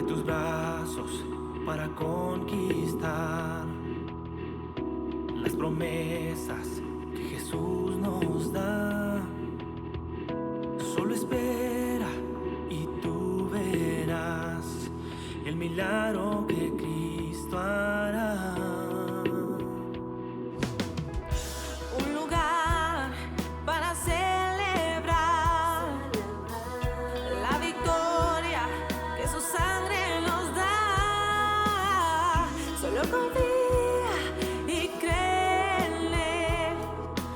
tus brazos para conquistar las promesas que Jesús nos da. Solo espera y tú verás el milagro que Cristo hará. Un lugar para celebrar la victoria que su sangre nos da. Solo confía y cree en Él,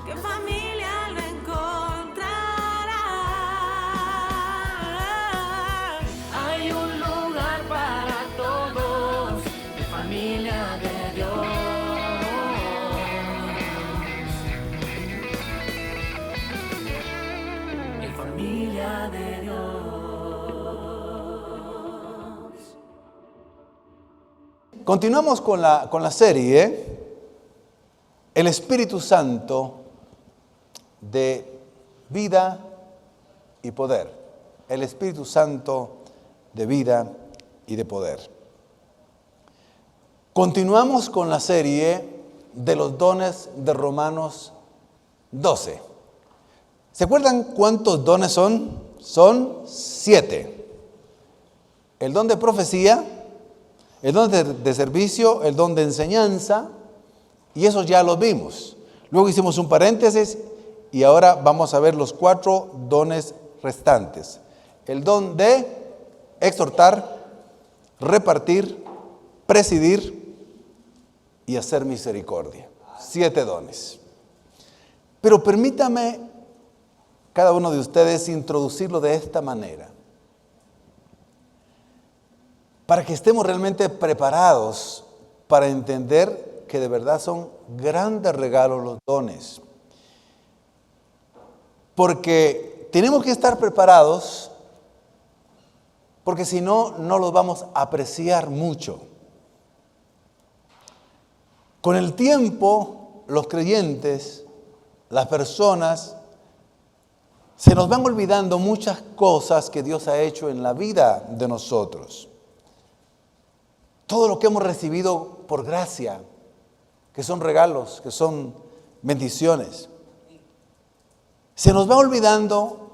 que familia lo encontrará. Hay un lugar para todos, de familia de Dios. Familia de Dios. Continuamos con la serie El Espíritu Santo de vida y poder. El Espíritu Santo de vida y de poder. Continuamos con la serie de los dones de Romanos 12. ¿Se acuerdan cuántos dones son? Son 7. El don de profecía, el don de servicio, el don de enseñanza, y esos ya los vimos. Luego hicimos un paréntesis y ahora vamos a ver los 4 dones restantes. El don de exhortar, repartir, presidir y hacer misericordia. 7 dones. Pero permítame, cada uno de ustedes, introducirlo de esta manera, para que estemos realmente preparados para entender que de verdad son grandes regalos los dones. Porque tenemos que estar preparados, porque si no, no los vamos a apreciar mucho. Con el tiempo, los creyentes, las personas, se nos van olvidando muchas cosas que Dios ha hecho en la vida de nosotros. Todo lo que hemos recibido por gracia, que son regalos, que son bendiciones. Se nos va olvidando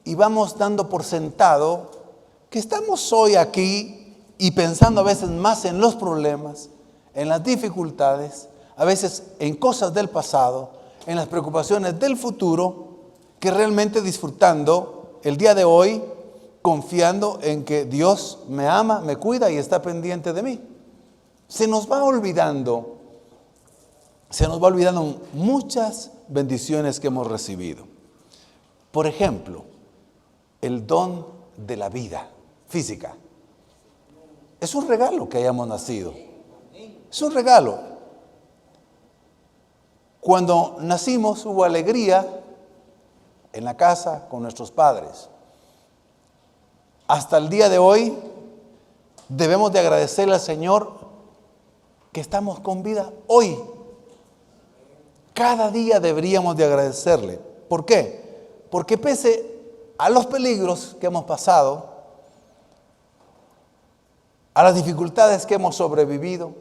y vamos dando por sentado que estamos hoy aquí y pensando a veces más en los problemas, en las dificultades, a veces en cosas del pasado, en las preocupaciones del futuro, que realmente disfrutando el día de hoy, confiando en que Dios me ama, me cuida y está pendiente de mí. Se nos va olvidando muchas bendiciones que hemos recibido. Por ejemplo, el don de la vida física. Es un regalo que hayamos nacido. Es un regalo. Cuando nacimos hubo alegría en la casa con nuestros padres. Hasta el día de hoy debemos de agradecerle al Señor que estamos con vida hoy. Cada día deberíamos de agradecerle. ¿Por qué? Porque pese a los peligros que hemos pasado, a las dificultades que hemos sobrevivido,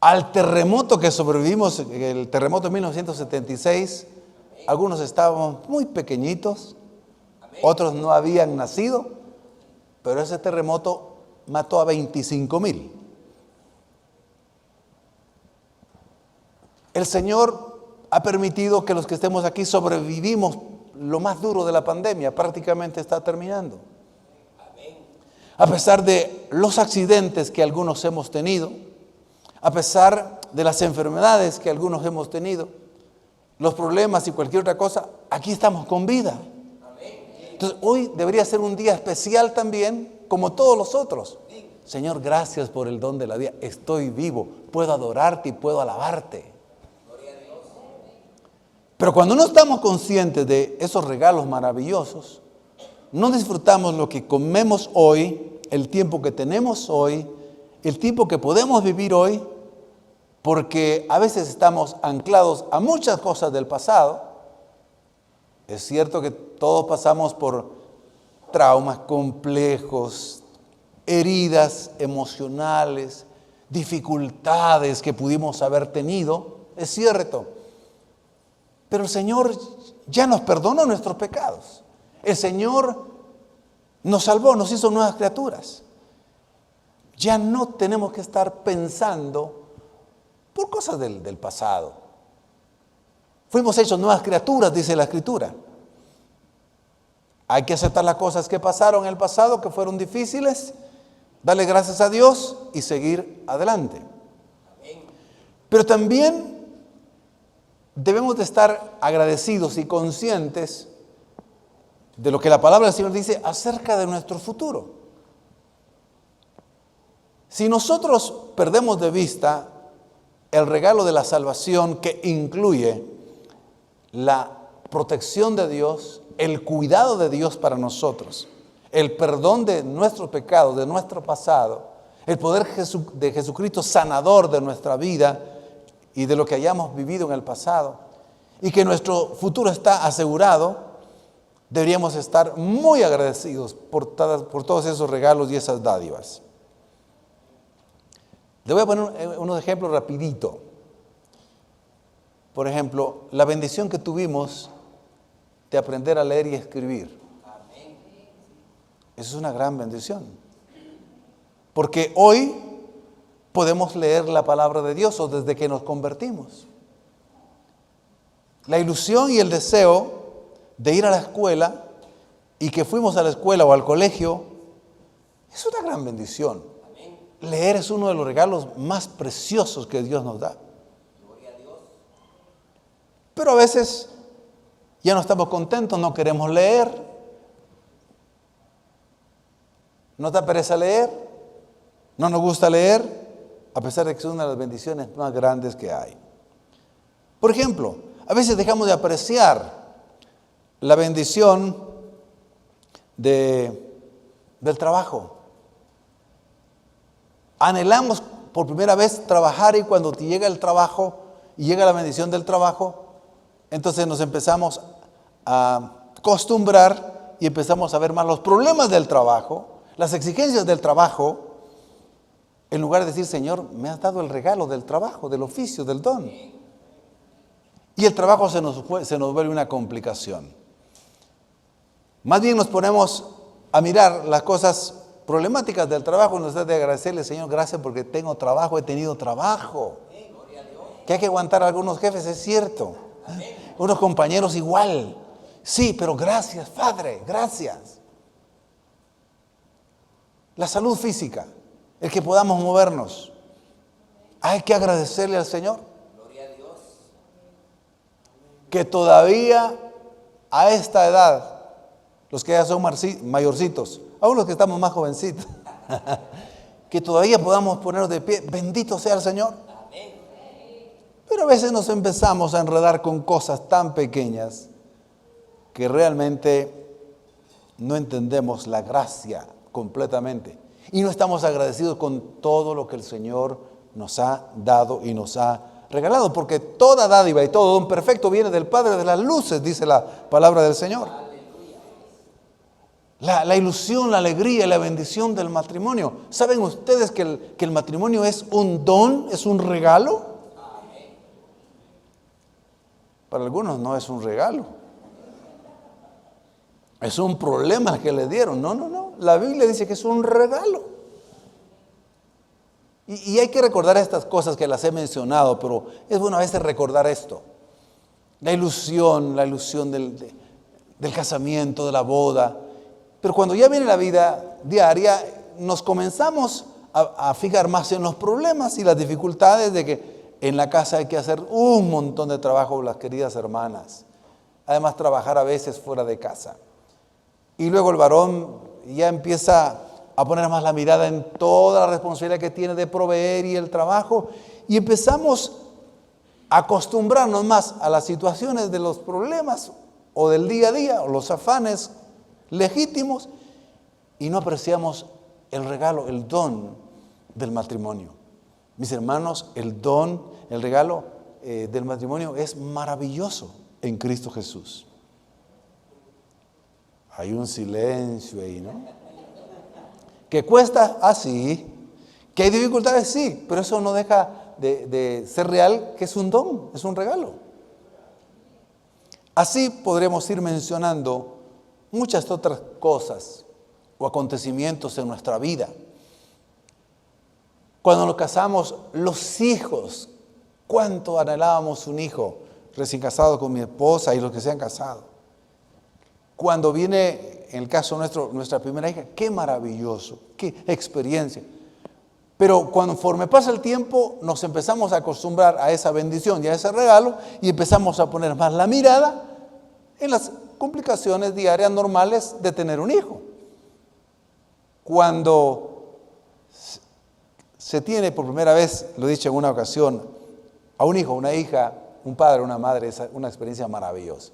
al terremoto que sobrevivimos, el terremoto de 1976, algunos estábamos muy pequeñitos, otros no habían nacido, pero ese terremoto mató a 25,000. El Señor ha permitido que los que estemos aquí sobrevivimos lo más duro de la pandemia, prácticamente está terminando. A pesar de los accidentes que algunos hemos tenido, a pesar de las enfermedades que algunos hemos tenido, los problemas y cualquier otra cosa, aquí estamos con vida. Entonces hoy debería ser un día especial también, como todos los otros. Señor, gracias por el don de la vida. Estoy vivo, puedo adorarte y puedo alabarte. Pero cuando no estamos conscientes de esos regalos maravillosos, no disfrutamos lo que comemos hoy, el tiempo que tenemos hoy, el tiempo que podemos vivir hoy, porque a veces estamos anclados a muchas cosas del pasado. Es cierto que todos pasamos por traumas complejos, heridas emocionales, dificultades que pudimos haber tenido, es cierto. Pero el Señor ya nos perdonó nuestros pecados. El Señor nos salvó, nos hizo nuevas criaturas. Ya no tenemos que estar pensando por cosas del pasado. Fuimos hechos nuevas criaturas, dice la Escritura. Hay que aceptar las cosas que pasaron en el pasado, que fueron difíciles, darle gracias a Dios y seguir adelante. Pero también debemos de estar agradecidos y conscientes de lo que la palabra del Señor dice acerca de nuestro futuro. Si nosotros perdemos de vista el regalo de la salvación, que incluye la protección de Dios, el cuidado de Dios para nosotros, el perdón de nuestros pecados, de nuestro pasado, el poder de Jesucristo sanador de nuestra vida y de lo que hayamos vivido en el pasado, y que nuestro futuro está asegurado, deberíamos estar muy agradecidos por todos esos regalos y esas dádivas. Le voy a poner unos ejemplos rapidito. Por ejemplo, la bendición que tuvimos de aprender a leer y escribir. Eso es una gran bendición. Porque hoy podemos leer la palabra de Dios, o desde que nos convertimos. La ilusión y el deseo de ir a la escuela, y que fuimos a la escuela o al colegio, es una gran bendición. Leer es uno de los regalos más preciosos que Dios nos da. Pero a veces ya no estamos contentos, no queremos leer. ¿No te da pereza leer? ¿No nos gusta leer? A pesar de que es una de las bendiciones más grandes que hay. Por ejemplo, a veces dejamos de apreciar la bendición del trabajo. Anhelamos por primera vez trabajar, y cuando te llega el trabajo y llega la bendición del trabajo, entonces nos empezamos a acostumbrar y empezamos a ver más los problemas del trabajo, las exigencias del trabajo, en lugar de decir: Señor, me has dado el regalo del trabajo, del oficio, del don. Y el trabajo se nos vuelve una complicación. Más bien nos ponemos a mirar las cosas problemáticas del trabajo, nos da de agradecerle: Señor, gracias porque tengo trabajo, he tenido trabajo. Que hay que aguantar a algunos jefes, es cierto. Unos compañeros igual. Sí, pero gracias, Padre, gracias. La salud física, el que podamos movernos. Hay que agradecerle al Señor. Que todavía a esta edad, los que ya son mayorcitos, aún los que estamos más jovencitos, que todavía podamos ponernos de pie, bendito sea el Señor. Pero a veces nos empezamos a enredar con cosas tan pequeñas que realmente no entendemos la gracia completamente. Y no estamos agradecidos con todo lo que el Señor nos ha dado y nos ha regalado. Porque toda dádiva y todo don perfecto viene del Padre de las luces, dice la palabra del Señor. La ilusión, la alegría y la bendición del matrimonio. ¿Saben ustedes que el matrimonio es un don, es un regalo? Para algunos no es un regalo. Es un problema que le dieron. No. La Biblia dice que es un regalo. Y hay que recordar estas cosas que las he mencionado, pero es bueno a veces recordar esto. La ilusión del casamiento, de la boda. Pero cuando ya viene la vida diaria, nos comenzamos a fijar más en los problemas y las dificultades de que en la casa hay que hacer un montón de trabajo, las queridas hermanas. Además, trabajar a veces fuera de casa. Y luego el varón ya empieza a poner más la mirada en toda la responsabilidad que tiene de proveer y el trabajo. Y empezamos a acostumbrarnos más a las situaciones de los problemas o del día a día o los afanes legítimos, y no apreciamos el regalo, el don del matrimonio. Mis hermanos, el don, el regalo del matrimonio es maravilloso en Cristo Jesús. Hay un silencio ahí, ¿no? ¿Que cuesta? Ah, sí. ¿Que hay dificultades? Sí, pero eso no deja de ser real, que es un don, es un regalo. Así podremos ir mencionando muchas otras cosas o acontecimientos en nuestra vida. Cuando nos casamos, los hijos, cuánto anhelábamos un hijo, recién casado con mi esposa y los que se han casado. Cuando viene, en el caso nuestro, nuestra primera hija, qué maravilloso, qué experiencia. Pero conforme pasa el tiempo, nos empezamos a acostumbrar a esa bendición y a ese regalo y empezamos a poner más la mirada en las complicaciones diarias normales de tener un hijo. Cuando se tiene por primera vez, lo he dicho en una ocasión, a un hijo, una hija, un padre, una madre, es una experiencia maravillosa.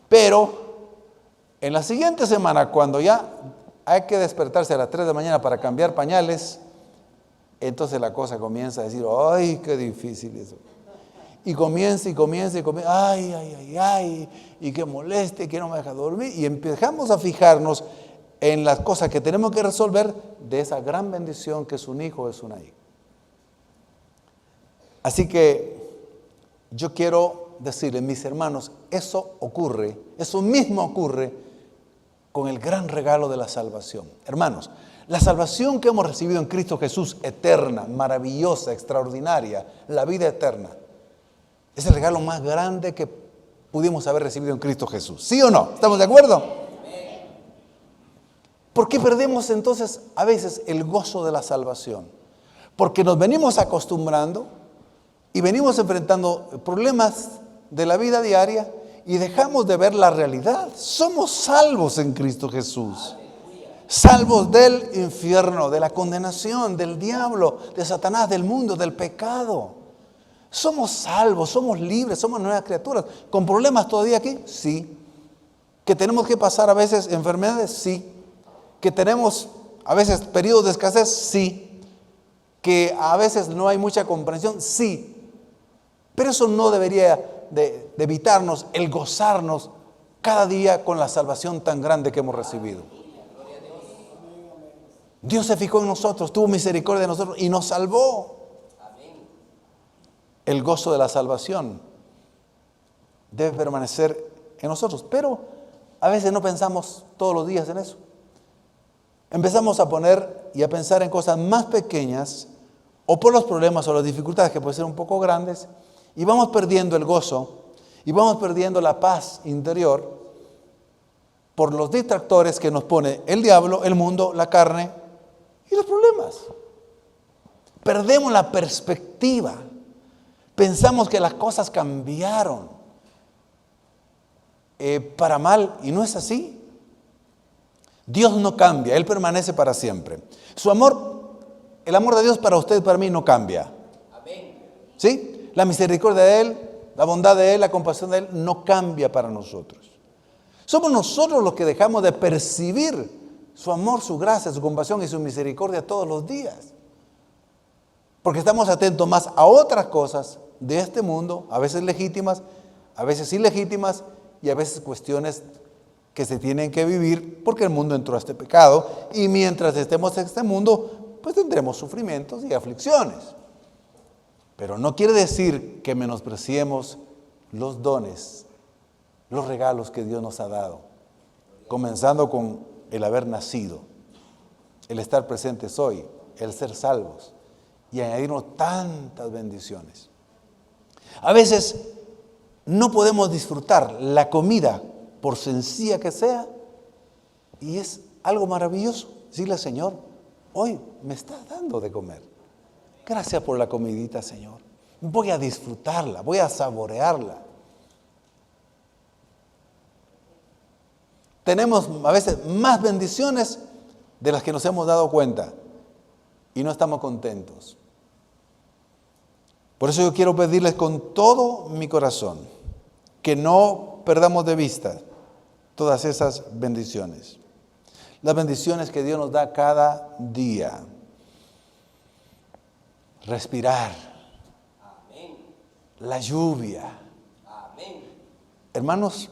Pero en la siguiente semana, cuando ya hay que despertarse a las 3 de la mañana para cambiar pañales, entonces la cosa comienza a decir, ¡ay, qué difícil eso! Y comienza, ¡ay, y qué molestia, que no me deja dormir! Y empezamos a fijarnos en las cosas que tenemos que resolver de esa gran bendición que es un hijo o es una hija. Así que yo quiero decirles, mis hermanos, eso mismo ocurre con el gran regalo de la salvación. Hermanos, la salvación que hemos recibido en Cristo Jesús, eterna, maravillosa, extraordinaria, la vida eterna, es el regalo más grande que pudimos haber recibido en Cristo Jesús. ¿Sí o no? ¿Estamos de acuerdo? ¿Por qué perdemos entonces a veces el gozo de la salvación? Porque nos venimos acostumbrando y venimos enfrentando problemas de la vida diaria y dejamos de ver la realidad. Somos salvos en Cristo Jesús. Salvos del infierno, de la condenación, del diablo, de Satanás, del mundo, del pecado. Somos salvos, somos libres, somos nuevas criaturas. ¿Con problemas todavía aquí? Sí. ¿Que tenemos que pasar a veces enfermedades? Sí. ¿Que tenemos a veces periodos de escasez? Sí. ¿Que a veces no hay mucha comprensión? Sí. Pero eso no debería de evitarnos el gozarnos cada día con la salvación tan grande que hemos recibido. Dios se fijó en nosotros, tuvo misericordia de nosotros y nos salvó. El gozo de la salvación debe permanecer en nosotros, pero a veces no pensamos todos los días en eso. Empezamos a poner y a pensar en cosas más pequeñas o por los problemas o las dificultades que pueden ser un poco grandes y vamos perdiendo el gozo y vamos perdiendo la paz interior por los distractores que nos pone el diablo, el mundo, la carne y los problemas. Perdemos la perspectiva. Pensamos que las cosas cambiaron para mal y no es así. Dios no cambia, Él permanece para siempre. Su amor, el amor de Dios para usted y para mí no cambia. ¿Sí? La misericordia de Él, la bondad de Él, la compasión de Él no cambia para nosotros. Somos nosotros los que dejamos de percibir su amor, su gracia, su compasión y su misericordia todos los días. Porque estamos atentos más a otras cosas de este mundo, a veces legítimas, a veces ilegítimas y a veces cuestiones que se tienen que vivir porque el mundo entró a este pecado y mientras estemos en este mundo, pues tendremos sufrimientos y aflicciones. Pero no quiere decir que menospreciemos los dones, los regalos que Dios nos ha dado, comenzando con el haber nacido, el estar presentes hoy, el ser salvos y añadirnos tantas bendiciones. A veces no podemos disfrutar la comida, por sencilla que sea, y es algo maravilloso decirle, Señor, hoy me estás dando de comer. Gracias por la comidita, Señor. Voy a disfrutarla, voy a saborearla. Tenemos a veces más bendiciones de las que nos hemos dado cuenta y no estamos contentos. Por eso yo quiero pedirles con todo mi corazón que no perdamos de vista todas esas bendiciones. Las bendiciones que Dios nos da cada día. Respirar. Amén. La lluvia. Amén. Hermanos,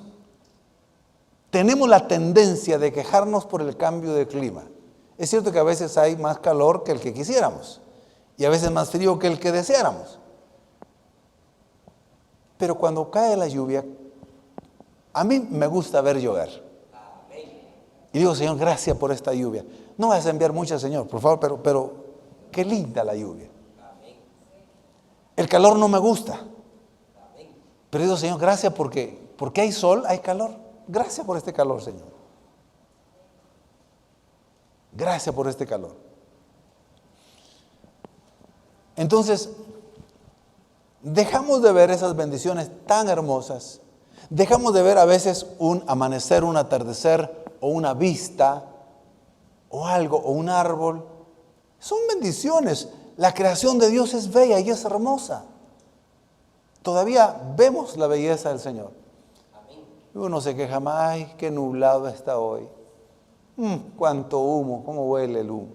tenemos la tendencia de quejarnos por el cambio de clima. Es cierto que a veces hay más calor que el que quisiéramos y a veces más frío que el que deseáramos. Pero cuando cae la lluvia, a mí me gusta ver llover. Y digo, Señor, gracias por esta lluvia. No vas a enviar mucha, Señor, por favor, pero qué linda la lluvia. El calor no me gusta. Pero digo, Señor, gracias porque hay sol, hay calor. Gracias por este calor, Señor. Gracias por este calor. Entonces, dejamos de ver esas bendiciones tan hermosas. Dejamos de ver a veces un amanecer, un atardecer o una vista o algo o un árbol. Son bendiciones. La creación de Dios es bella y es hermosa. Todavía vemos la belleza del Señor. Uno se queja más, ay, qué nublado está hoy. Cuánto humo, cómo huele el humo.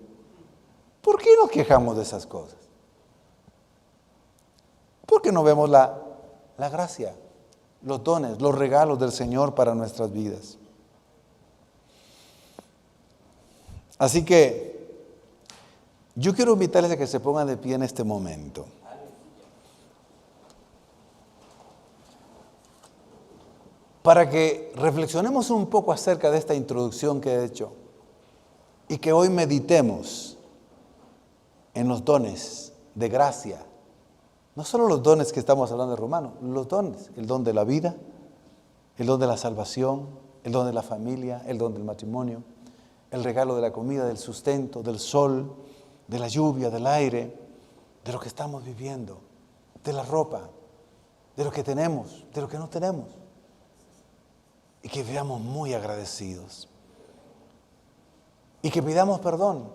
¿Por qué nos quejamos de esas cosas? Porque no vemos la gracia, los dones, los regalos del Señor para nuestras vidas. Así que yo quiero invitarles a que se pongan de pie en este momento. Para que reflexionemos un poco acerca de esta introducción que he hecho y que hoy meditemos en los dones de gracia. No solo los dones que estamos hablando de Romanos, los dones, el don de la vida, el don de la salvación, el don de la familia, el don del matrimonio, el regalo de la comida, del sustento, del sol, de la lluvia, del aire, de lo que estamos viviendo, de la ropa, de lo que tenemos, de lo que no tenemos. Y que vivamos muy agradecidos. Y que pidamos perdón.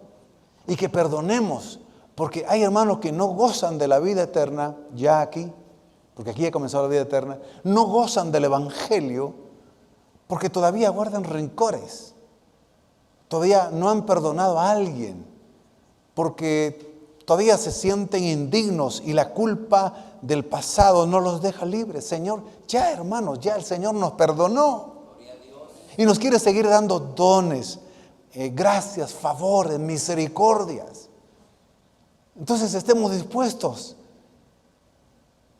Y que perdonemos. Porque hay hermanos que no gozan de la vida eterna, ya aquí, porque aquí ha comenzado la vida eterna, no gozan del Evangelio porque todavía guardan rencores. Todavía no han perdonado a alguien. Porque todavía se sienten indignos y la culpa del pasado no los deja libres. Señor, ya hermanos, ya el Señor nos perdonó. Y nos quiere seguir dando dones, gracias, favores, misericordias. Entonces estemos dispuestos.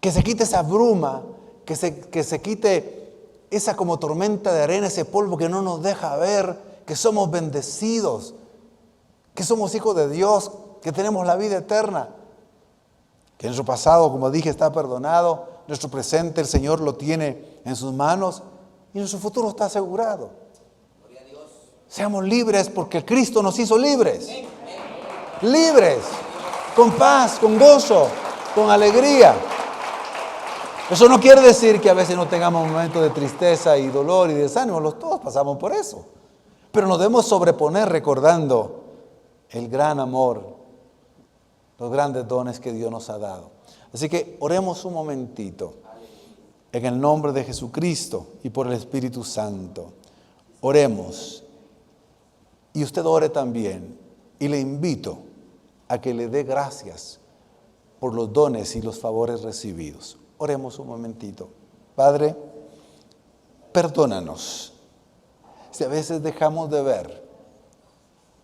Que se quite esa bruma, que se quite esa como tormenta de arena, ese polvo que no nos deja ver que somos bendecidos, que somos hijos de Dios, que tenemos la vida eterna. Que nuestro pasado, como dije, está perdonado. Nuestro presente el Señor lo tiene en sus manos. Y nuestro futuro está asegurado. Seamos libres porque Cristo nos hizo libres. Libres, con paz, con gozo, con alegría. Eso no quiere decir que a veces no tengamos momentos de tristeza y dolor y desánimo. Todos pasamos por eso. Pero nos debemos sobreponer recordando el gran amor, los grandes dones que Dios nos ha dado. Así que oremos un momentito. En el nombre de Jesucristo y por el Espíritu Santo, oremos. Y usted ore también. Y le invito a que le dé gracias por los dones y los favores recibidos. Oremos un momentito. Padre, perdónanos si a veces dejamos de ver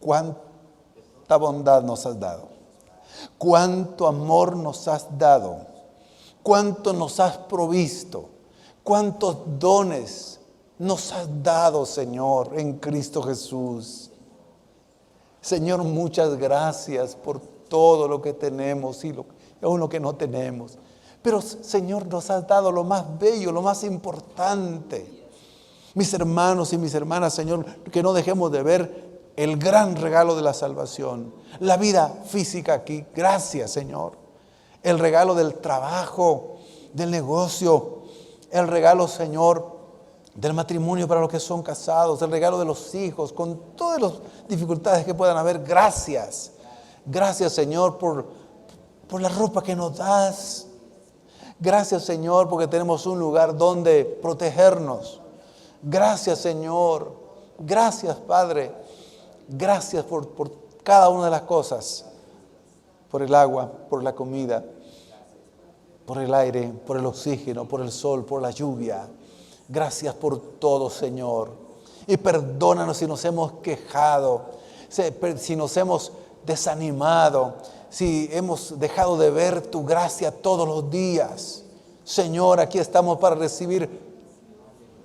cuánta bondad nos has dado, cuánto amor nos has dado, cuánto nos has provisto, cuántos dones nos has dado, Señor, en Cristo Jesús. Señor, muchas gracias por todo lo que tenemos y aún lo que no tenemos. Pero, Señor, nos has dado lo más bello, lo más importante. Mis hermanos y mis hermanas, Señor, que no dejemos de ver el gran regalo de la salvación, la vida física aquí. Gracias, Señor. El regalo del trabajo, del negocio, el regalo, Señor, del matrimonio para los que son casados, el regalo de los hijos, con todas las dificultades que puedan haber. Gracias. Gracias, Señor, por la ropa que nos das. Gracias, Señor, porque tenemos un lugar donde protegernos. Gracias, Señor. Gracias, Padre. Gracias por cada una de las cosas. Por el agua, por la comida, por el aire, por el oxígeno, por el sol, por la lluvia. Gracias por todo, Señor. Y perdónanos si nos hemos quejado, si nos hemos desanimado, si hemos dejado de ver tu gracia todos los días. Señor, aquí estamos para recibir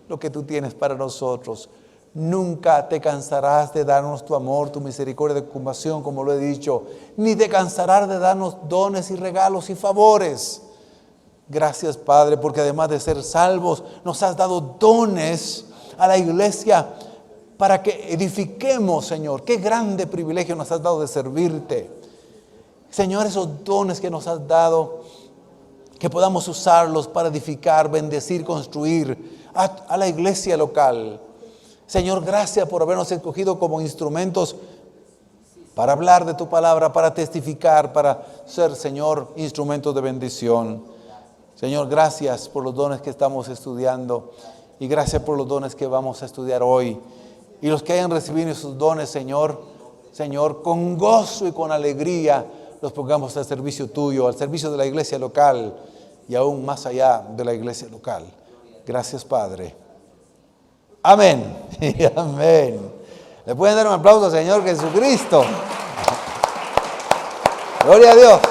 lo que tú tienes para nosotros. Nunca te cansarás de darnos tu amor, tu misericordia, tu compasión, como lo he dicho, ni te cansarás de darnos dones y regalos y favores. Gracias, Padre, porque además de ser salvos, nos has dado dones a la iglesia para que edifiquemos, Señor. Qué grande privilegio nos has dado de servirte. Señor, esos dones que nos has dado, que podamos usarlos para edificar, bendecir, construir a la iglesia local. Señor, gracias por habernos escogido como instrumentos para hablar de tu palabra, para testificar, para ser, Señor, instrumentos de bendición. Señor, gracias por los dones que estamos estudiando y gracias por los dones que vamos a estudiar hoy. Y los que hayan recibido esos dones, Señor, con gozo y con alegría, los pongamos al servicio tuyo, al servicio de la iglesia local y aún más allá de la iglesia local. Gracias, Padre. Amén. Amén. ¿Le pueden dar un aplauso al Señor Jesucristo? Gloria a Dios.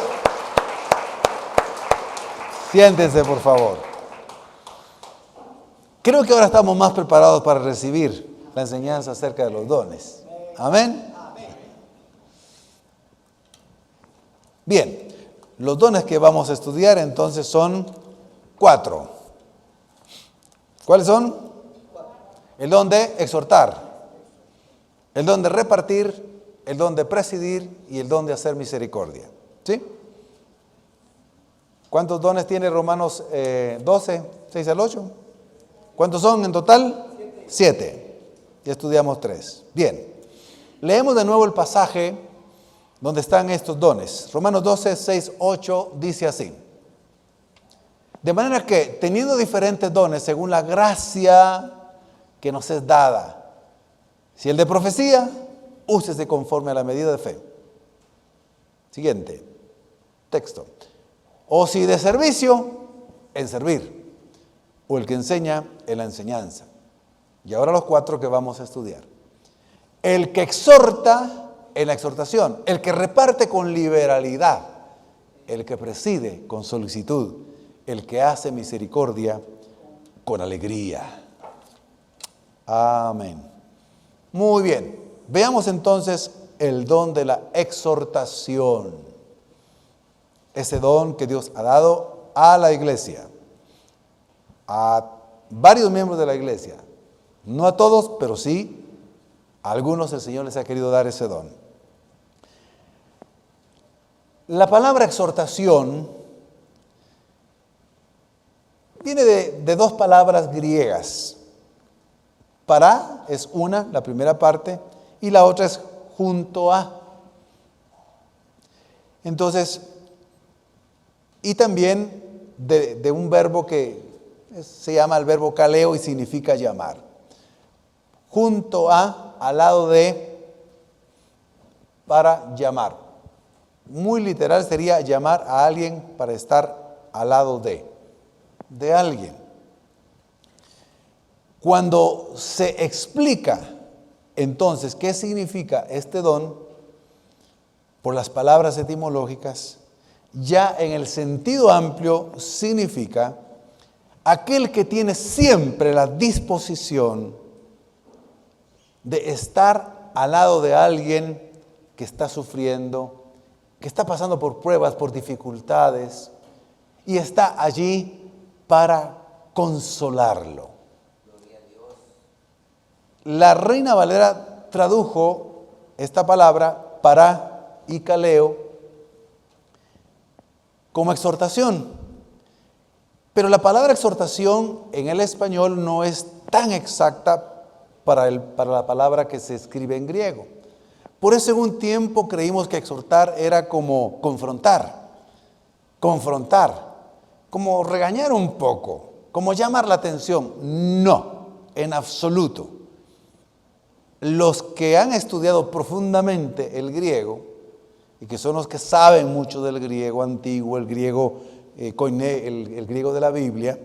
Siéntense, por favor. Creo que ahora estamos más preparados para recibir la enseñanza acerca de los dones. Amén. Bien, los dones que vamos a estudiar entonces son 4. ¿Cuáles son? El don de exhortar, el don de repartir, el don de presidir y el don de hacer misericordia. ¿Sí? ¿Cuántos dones tiene Romanos 12, 6 al 8? ¿Cuántos son en total? 7. Ya estudiamos 3. Bien. Leemos de nuevo el pasaje donde están estos dones. Romanos 12, 6, 8 dice así. De manera que, teniendo diferentes dones según la gracia que nos es dada, si el de profecía, úsese conforme a la medida de fe. Siguiente texto. O si de servicio, en servir. O el que enseña, en la enseñanza. Y ahora los 4 que vamos a estudiar. El que exhorta, en la exhortación. El que reparte con liberalidad. El que preside con solicitud. El que hace misericordia con alegría. Amén. Muy bien. Veamos entonces el don de la exhortación. Ese don que Dios ha dado a la iglesia. A varios miembros de la iglesia. No a todos, pero sí a algunos el Señor les ha querido dar ese don. La palabra exhortación viene de 2 palabras griegas. Para es una, la primera parte, y la otra es junto a. Entonces, y también de un verbo que se llama el verbo kaleo y significa llamar. Junto a, al lado de, para llamar. Muy literal sería llamar a alguien para estar al lado de alguien. Cuando se explica entonces qué significa este don, por las palabras etimológicas, ya en el sentido amplio significa aquel que tiene siempre la disposición de estar al lado de alguien que está sufriendo, que está pasando por pruebas, por dificultades, y está allí para consolarlo. La Reina Valera tradujo esta palabra para y kaleo como exhortación. Pero la palabra exhortación en el español no es tan exacta para la palabra que se escribe en griego. Por eso en un tiempo creímos que exhortar era como confrontar, como regañar un poco, como llamar la atención. No, en absoluto. Los que han estudiado profundamente el griego, y que son los que saben mucho del griego antiguo, el griego koiné, el griego de la Biblia,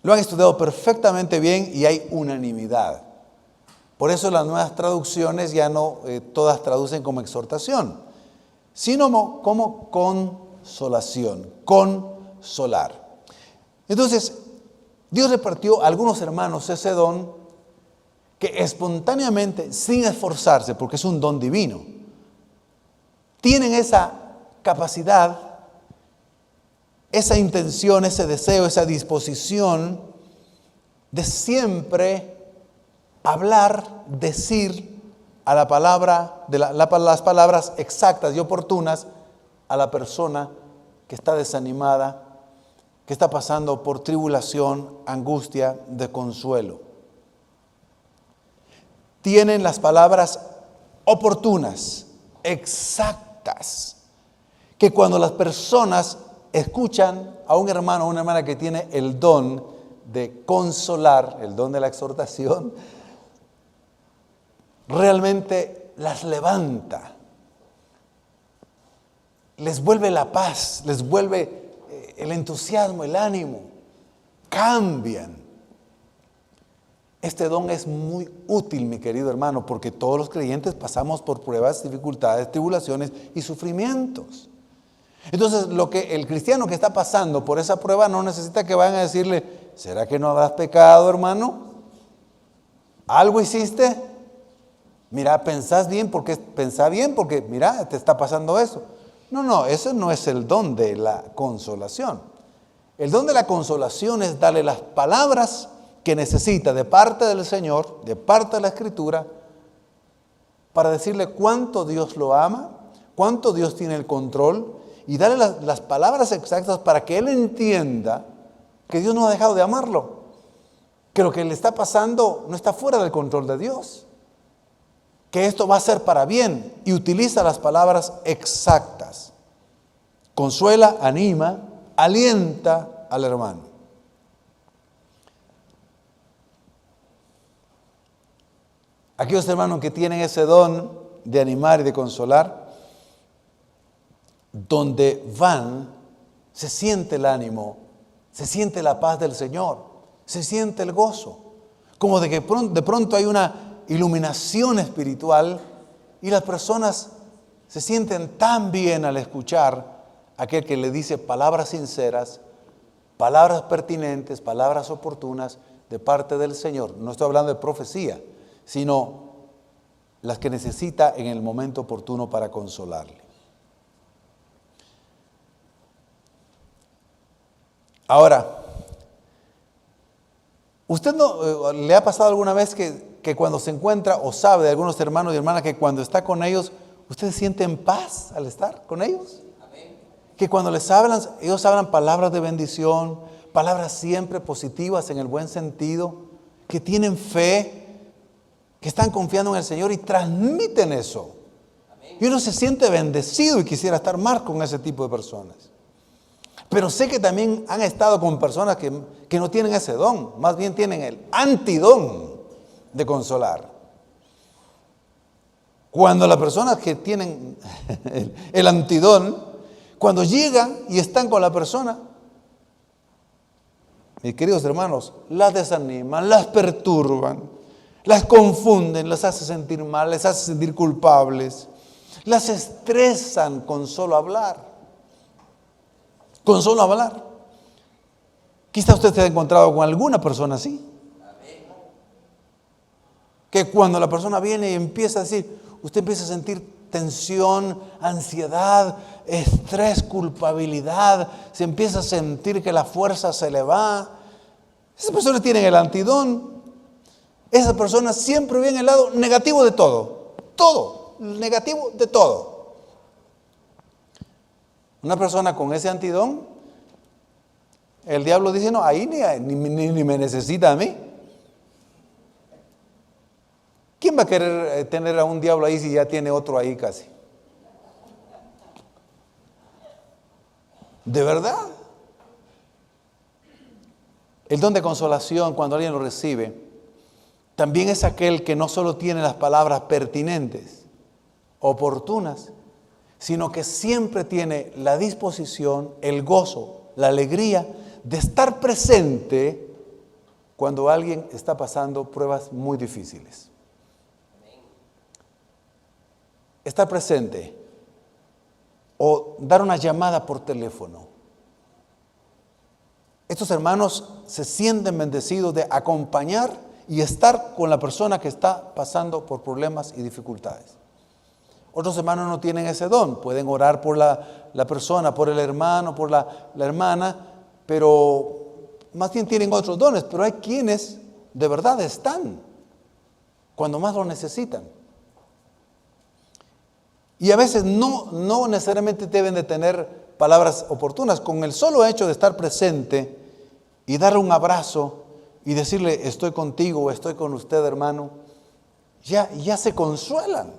lo han estudiado perfectamente bien y hay unanimidad. Por eso las nuevas traducciones ya no todas traducen como exhortación, sino como consolación, consolar. Entonces, Dios repartió a algunos hermanos ese don que espontáneamente, sin esforzarse, porque es un don divino, tienen esa capacidad, esa intención, ese deseo, esa disposición de siempre hablar, decir a la palabra, las palabras exactas y oportunas a la persona que está desanimada, que está pasando por tribulación, angustia, de consuelo. Tienen las palabras oportunas, exactas, que cuando las personas escuchan a un hermano o una hermana que tiene el don de consolar, el don de la exhortación, realmente las levanta, les vuelve la paz, les vuelve el entusiasmo, el ánimo, cambian. Este don es muy útil, mi querido hermano, porque todos los creyentes pasamos por pruebas, dificultades, tribulaciones y sufrimientos. Entonces, el cristiano que está pasando por esa prueba no necesita que vayan a decirle, ¿será que no habrás pecado, hermano? ¿Algo hiciste? Mira, pensá bien porque mira, te está pasando eso. No, ese no es el don de la consolación. El don de la consolación es darle las palabras que necesita de parte del Señor, de parte de la Escritura, para decirle cuánto Dios lo ama, cuánto Dios tiene el control, y darle las palabras exactas para que Él entienda que Dios no ha dejado de amarlo, que lo que le está pasando no está fuera del control de Dios, que esto va a ser para bien, y utiliza las palabras exactas. Consuela, anima, alienta al hermano. Aquellos hermanos que tienen ese don de animar y de consolar, donde van, se siente el ánimo, se siente la paz del Señor, se siente el gozo, como de que de pronto hay una iluminación espiritual y las personas se sienten tan bien al escuchar a aquel que le dice palabras sinceras, palabras pertinentes, palabras oportunas de parte del Señor. No estoy hablando de profecía, sino las que necesita en el momento oportuno para consolarle. Ahora, ¿usted no le ha pasado alguna vez que cuando se encuentra o sabe de algunos hermanos y hermanas que cuando está con ellos, usted se siente en paz al estar con ellos? Amén. Que cuando les hablan, ellos hablan palabras de bendición, palabras siempre positivas en el buen sentido, que tienen fe, que están confiando en el Señor y transmiten eso. Amén. Y uno se siente bendecido y quisiera estar más con ese tipo de personas. Pero sé que también han estado con personas que no tienen ese don, más bien tienen el antidón de consolar. Cuando las personas que tienen el antidón, cuando llegan y están con la persona, mis queridos hermanos, las desaniman, las perturban, las confunden, las hace sentir mal, les hace sentir culpables, las estresan con solo hablar. Con solo hablar. Quizá usted se ha encontrado con alguna persona así. Que cuando la persona viene y empieza a decir, usted empieza a sentir tensión, ansiedad, estrés, culpabilidad, se empieza a sentir que la fuerza se le va. Esas personas tienen el antidón. Esas personas siempre ven el lado negativo de todo, negativo de todo. Una persona con ese antidón, el diablo dice, no, ahí ni me necesita a mí. ¿Quién va a querer tener a un diablo ahí si ya tiene otro ahí casi? ¿De verdad? El don de consolación, cuando alguien lo recibe, también es aquel que no solo tiene las palabras pertinentes, oportunas, sino que siempre tiene la disposición, el gozo, la alegría de estar presente cuando alguien está pasando pruebas muy difíciles. estar presente o dar una llamada por teléfono. Estos hermanos se sienten bendecidos de acompañar y estar con la persona que está pasando por problemas y dificultades. Otros hermanos no tienen ese don, pueden orar por la persona, por el hermano, por la hermana, pero más bien tienen otros dones, pero hay quienes de verdad están cuando más lo necesitan. Y a veces no necesariamente deben de tener palabras oportunas. Con el solo hecho de estar presente y darle un abrazo y decirle estoy contigo o estoy con usted, hermano, ya se consuelan.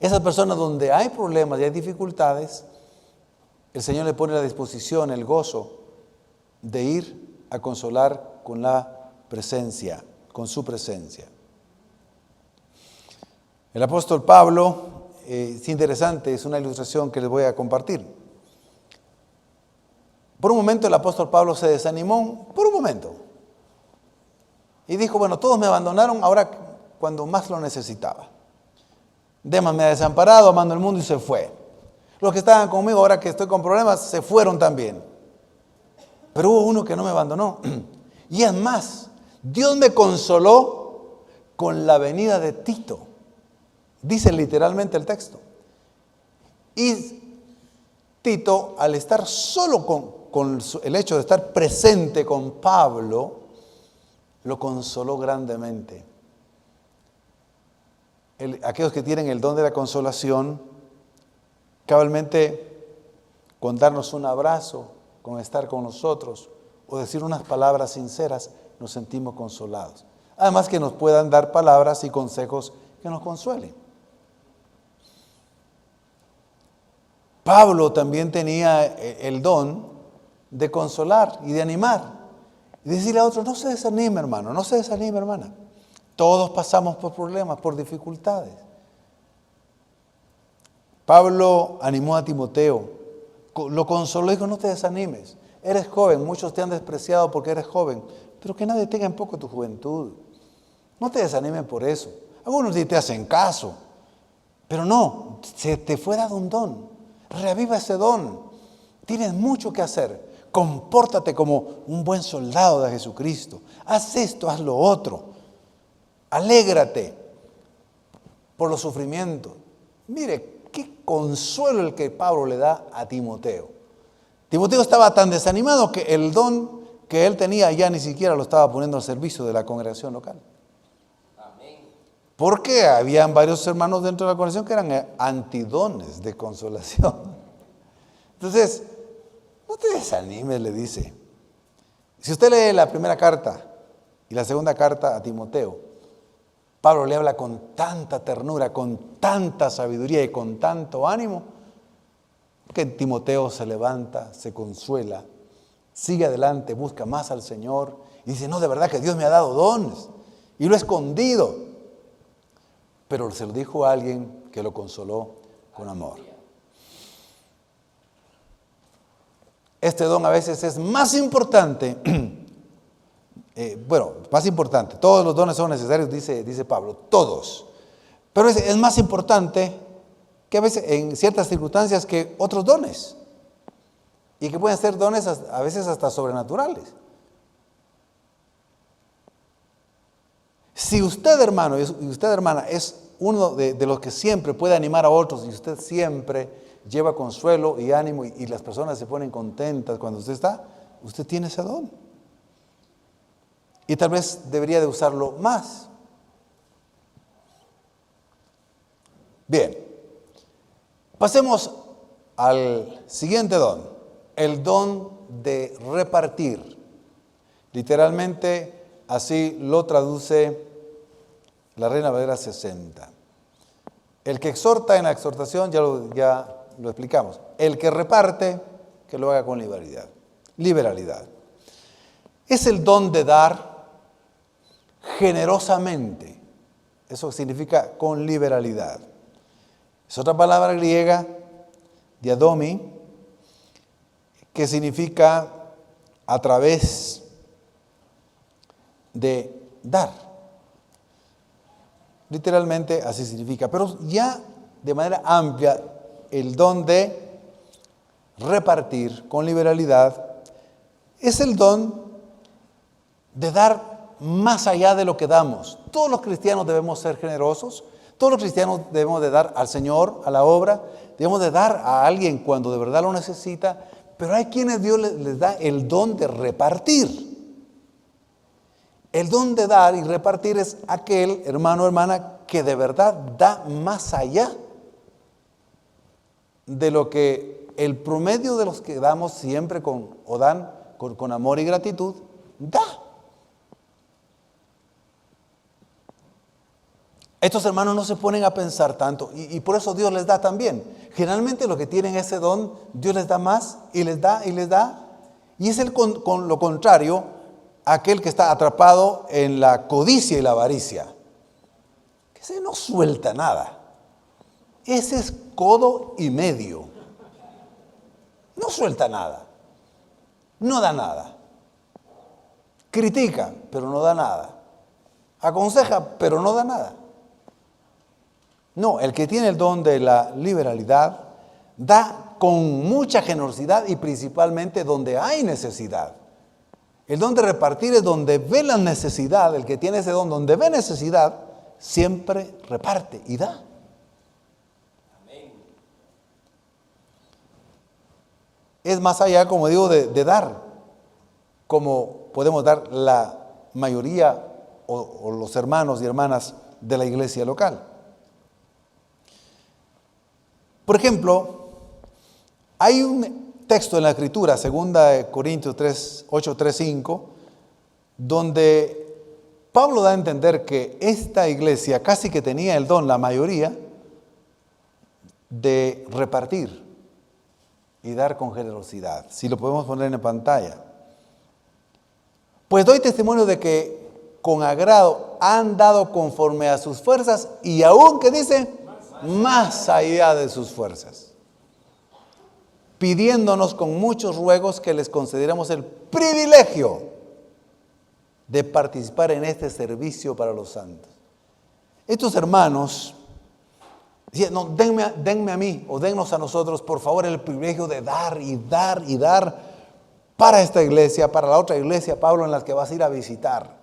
Esas personas donde hay problemas y hay dificultades, el Señor le pone a la disposición el gozo de ir a consolar con la presencia, con su presencia. El apóstol Pablo, es interesante, es una ilustración que les voy a compartir. Por un momento el apóstol Pablo se desanimó, por un momento. Y dijo, bueno, todos me abandonaron ahora cuando más lo necesitaba. Demas me ha desamparado, amando el mundo y se fue. Los que estaban conmigo ahora que estoy con problemas se fueron también. Pero hubo uno que no me abandonó. Y es más, Dios me consoló con la venida de Tito. Dice literalmente el texto. Y Tito, al estar solo con el hecho de estar presente con Pablo, lo consoló grandemente. Aquellos que tienen el don de la consolación, cabalmente con darnos un abrazo, con estar con nosotros o decir unas palabras sinceras, nos sentimos consolados. Además que nos puedan dar palabras y consejos que nos consuelen. Pablo también tenía el don de consolar y de animar. Y decirle a otros, no se desanime, hermano, no se desanime, hermana. Todos pasamos por problemas, por dificultades. Pablo animó a Timoteo, lo consoló y dijo, no te desanimes. Eres joven, muchos te han despreciado porque eres joven, pero que nadie tenga en poco tu juventud. No te desanimes por eso. Algunos sí te hacen caso, pero no, se te fue dado un don. Reaviva ese don. Tienes mucho que hacer. Compórtate como un buen soldado de Jesucristo. Haz esto, haz lo otro. Alégrate por los sufrimientos. Mire, qué consuelo el que Pablo le da a Timoteo. Timoteo estaba tan desanimado que el don que él tenía ya ni siquiera lo estaba poniendo al servicio de la congregación local. Porque habían varios hermanos dentro de la congregación que eran antidones de consolación. Entonces, no te desanimes, le dice. Si usted lee la primera carta y la segunda carta a Timoteo, Pablo le habla con tanta ternura, con tanta sabiduría y con tanto ánimo, que Timoteo se levanta, se consuela, sigue adelante, busca más al Señor y dice, no, de verdad que Dios me ha dado dones y lo he escondido. Pero se lo dijo a alguien que lo consoló con amor. Este don a veces es más importante, más importante, todos los dones son necesarios, dice Pablo, todos. Pero es más importante que a veces en ciertas circunstancias que otros dones. Y que pueden ser dones a veces hasta sobrenaturales. Si usted, hermano, y usted, hermana, es uno de los que siempre puede animar a otros y usted siempre lleva consuelo y ánimo y las personas se ponen contentas cuando usted está, usted tiene ese don. Y tal vez debería de usarlo más. Bien, pasemos al siguiente don, el don de repartir. Literalmente así lo traduce la Reina Valera 60. El que exhorta en la exhortación, ya lo explicamos. El que reparte, que lo haga con liberalidad. Liberalidad. Es el don de dar generosamente. Eso significa con liberalidad. Es otra palabra griega, diadomi, que significa a través de dar. Literalmente así significa. Pero ya de manera amplia, el don de repartir con liberalidad es el don de dar más allá de lo que damos. Todos los cristianos debemos ser generosos. Todos los cristianos debemos de dar al Señor, a la obra. Debemos de dar a alguien cuando de verdad lo necesita. Pero hay quienes Dios les da el don de repartir. El don de dar y repartir es aquel hermano o hermana que de verdad da más allá de lo que el promedio de los que damos siempre dan con amor y gratitud, da. Estos hermanos no se ponen a pensar tanto y por eso Dios les da también. Generalmente los que tienen ese don, Dios les da más y les da y les da. Y es con lo contrario, aquel que está atrapado en la codicia y la avaricia. Que ese no suelta nada. Ese es codo y medio. No suelta nada. No da nada. Critica, pero no da nada. Aconseja, pero no da nada. No, el que tiene el don de la liberalidad da con mucha generosidad y principalmente donde hay necesidad. El don de repartir es donde ve la necesidad. El que tiene ese don donde ve necesidad siempre reparte y da. Amén. Es más allá, como digo, de dar, como podemos dar la mayoría o los hermanos y hermanas de la iglesia local. Por ejemplo, hay un texto en la Escritura, 2 Corintios 8:3-5, donde Pablo da a entender que esta iglesia casi que tenía el don, la mayoría, de repartir y dar con generosidad. Si lo podemos poner en pantalla. Pues doy testimonio de que con agrado han dado conforme a sus fuerzas y aún, ¿qué dice? Más allá de sus fuerzas, pidiéndonos con muchos ruegos que les concediéramos el privilegio de participar en este servicio para los santos. Estos hermanos decían, no, denme a mí o dennos a nosotros, por favor, el privilegio de dar y dar y dar para esta iglesia, para la otra iglesia, Pablo, en las que vas a ir a visitar.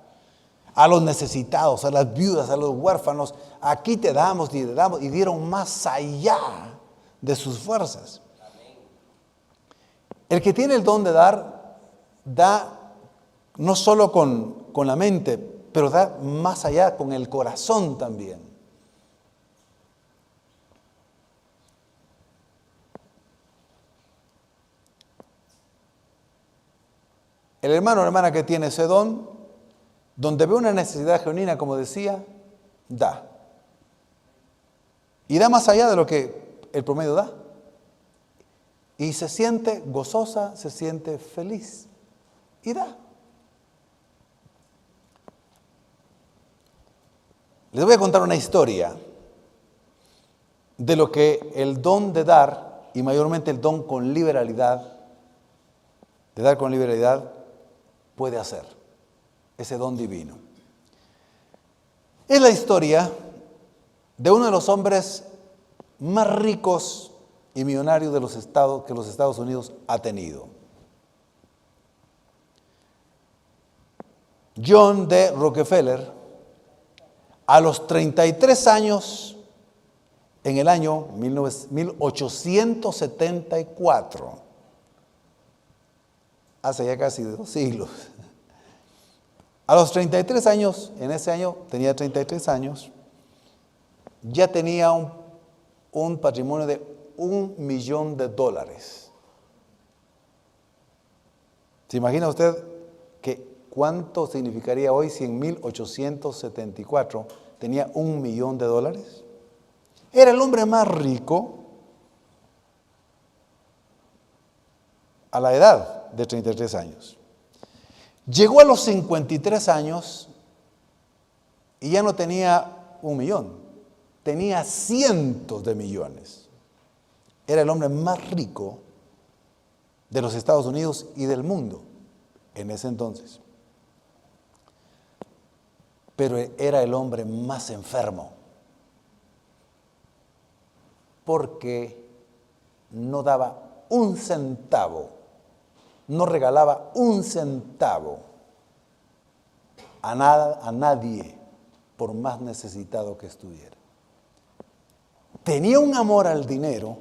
A los necesitados, a las viudas, a los huérfanos, aquí te damos y te damos, y dieron más allá de sus fuerzas. El que tiene el don de dar, da no solo con la mente, pero da más allá con el corazón también. El hermano o hermana que tiene ese don, donde ve una necesidad genuina, como decía, da. Y da más allá de lo que el promedio da. Y se siente gozosa, se siente feliz. Y da. Les voy a contar una historia de lo que el don de dar, y mayormente el don con liberalidad, de dar con liberalidad, puede hacer. Ese don divino. Es la historia de uno de los hombres más ricos y millonarios de los estados que los Estados Unidos ha tenido. John D. Rockefeller, a los 33 años, en el año 1874, hace ya casi 2 siglos, a los 33 años, en ese año tenía 33 años, ya tenía un patrimonio de $1 millón. ¿Se imagina usted que cuánto significaría hoy si en 1874 tenía $1 millón? Era el hombre más rico a la edad de 33 años. Llegó a los 53 años y ya no tenía $1 millón, tenía cientos de millones. Era el hombre más rico de los Estados Unidos y del mundo en ese entonces. Pero era el hombre más enfermo. porque no daba un centavo, no regalaba un centavo a nadie, por más necesitado que estuviera. Tenía un amor al dinero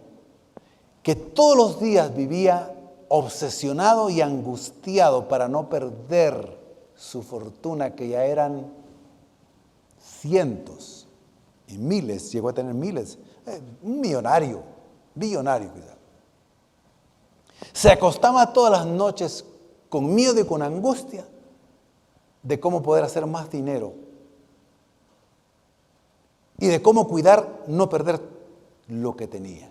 que todos los días vivía obsesionado y angustiado para no perder su fortuna, que ya eran cientos y miles, llegó a tener miles, un millonario, billonario quizás. Se acostaba todas las noches con miedo y con angustia de cómo poder hacer más dinero y de cómo cuidar, no perder lo que tenía.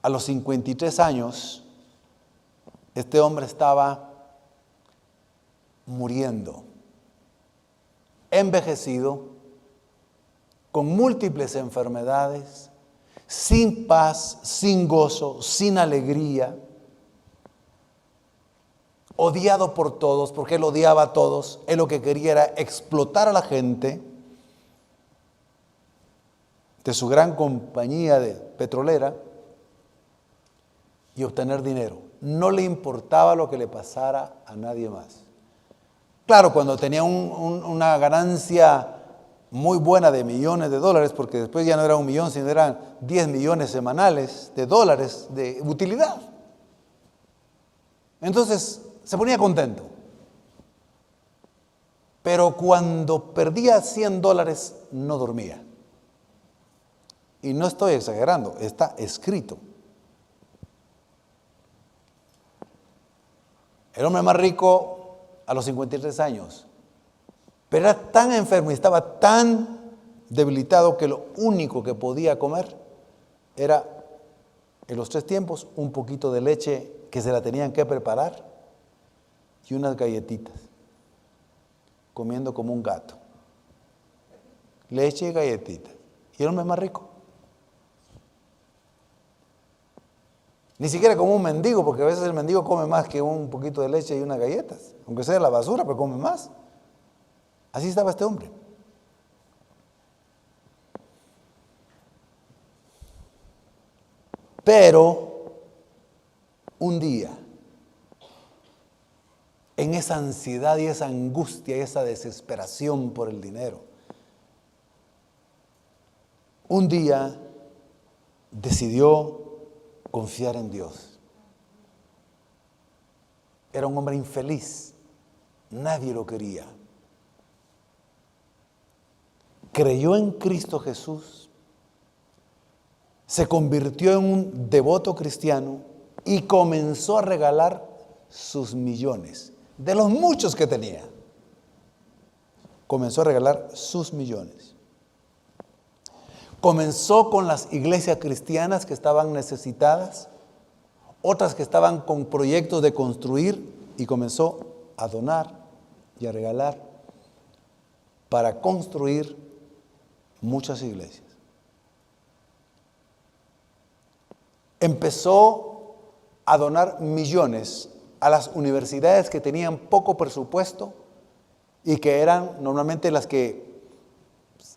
A los 53 años, este hombre estaba muriendo, envejecido, con múltiples enfermedades, sin paz, sin gozo, sin alegría, odiado por todos, porque él odiaba a todos. Él lo que quería era explotar a la gente de su gran compañía petrolera y obtener dinero. No le importaba lo que le pasara a nadie más. Claro, cuando tenía una ganancia muy buena de millones de dólares, porque después ya no era 1 millón, sino eran 10 millones semanales de dólares de utilidad. Entonces se ponía contento. Pero cuando perdía $100 no dormía. Y no estoy exagerando, está escrito. El hombre más rico a los 53 años, pero era tan enfermo y estaba tan debilitado que lo único que podía comer era, en los 3 tiempos, un poquito de leche que se la tenían que preparar y unas galletitas, comiendo como un gato. Leche y galletitas. Y el hombre más rico. Ni siquiera como un mendigo, porque a veces el mendigo come más que un poquito de leche y unas galletas, aunque sea de la basura, pero come más. Así estaba este hombre. Pero un día, en esa ansiedad y esa angustia y esa desesperación por el dinero, un día decidió confiar en Dios. Era un hombre infeliz, nadie lo quería. Creyó en Cristo Jesús, se convirtió en un devoto cristiano y comenzó a regalar sus millones, de los muchos que tenía. Comenzó a regalar sus millones. Comenzó con las iglesias cristianas que estaban necesitadas, otras que estaban con proyectos de construir, y comenzó a donar y a regalar para construir muchas iglesias. Empezó a donar millones a las universidades que tenían poco presupuesto y que eran normalmente las que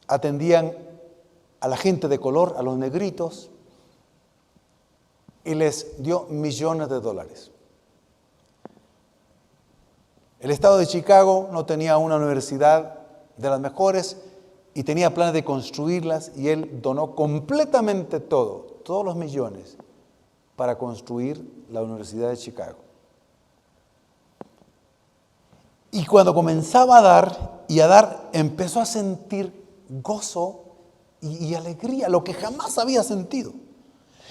atendían a la gente de color, a los negritos, y les dio millones de dólares. El estado de Chicago no tenía una universidad de las mejores y tenía planes de construirlas, y él donó completamente todos los millones para construir la Universidad de Chicago. Y cuando comenzaba a dar y a dar, empezó a sentir gozo y alegría, lo que jamás había sentido.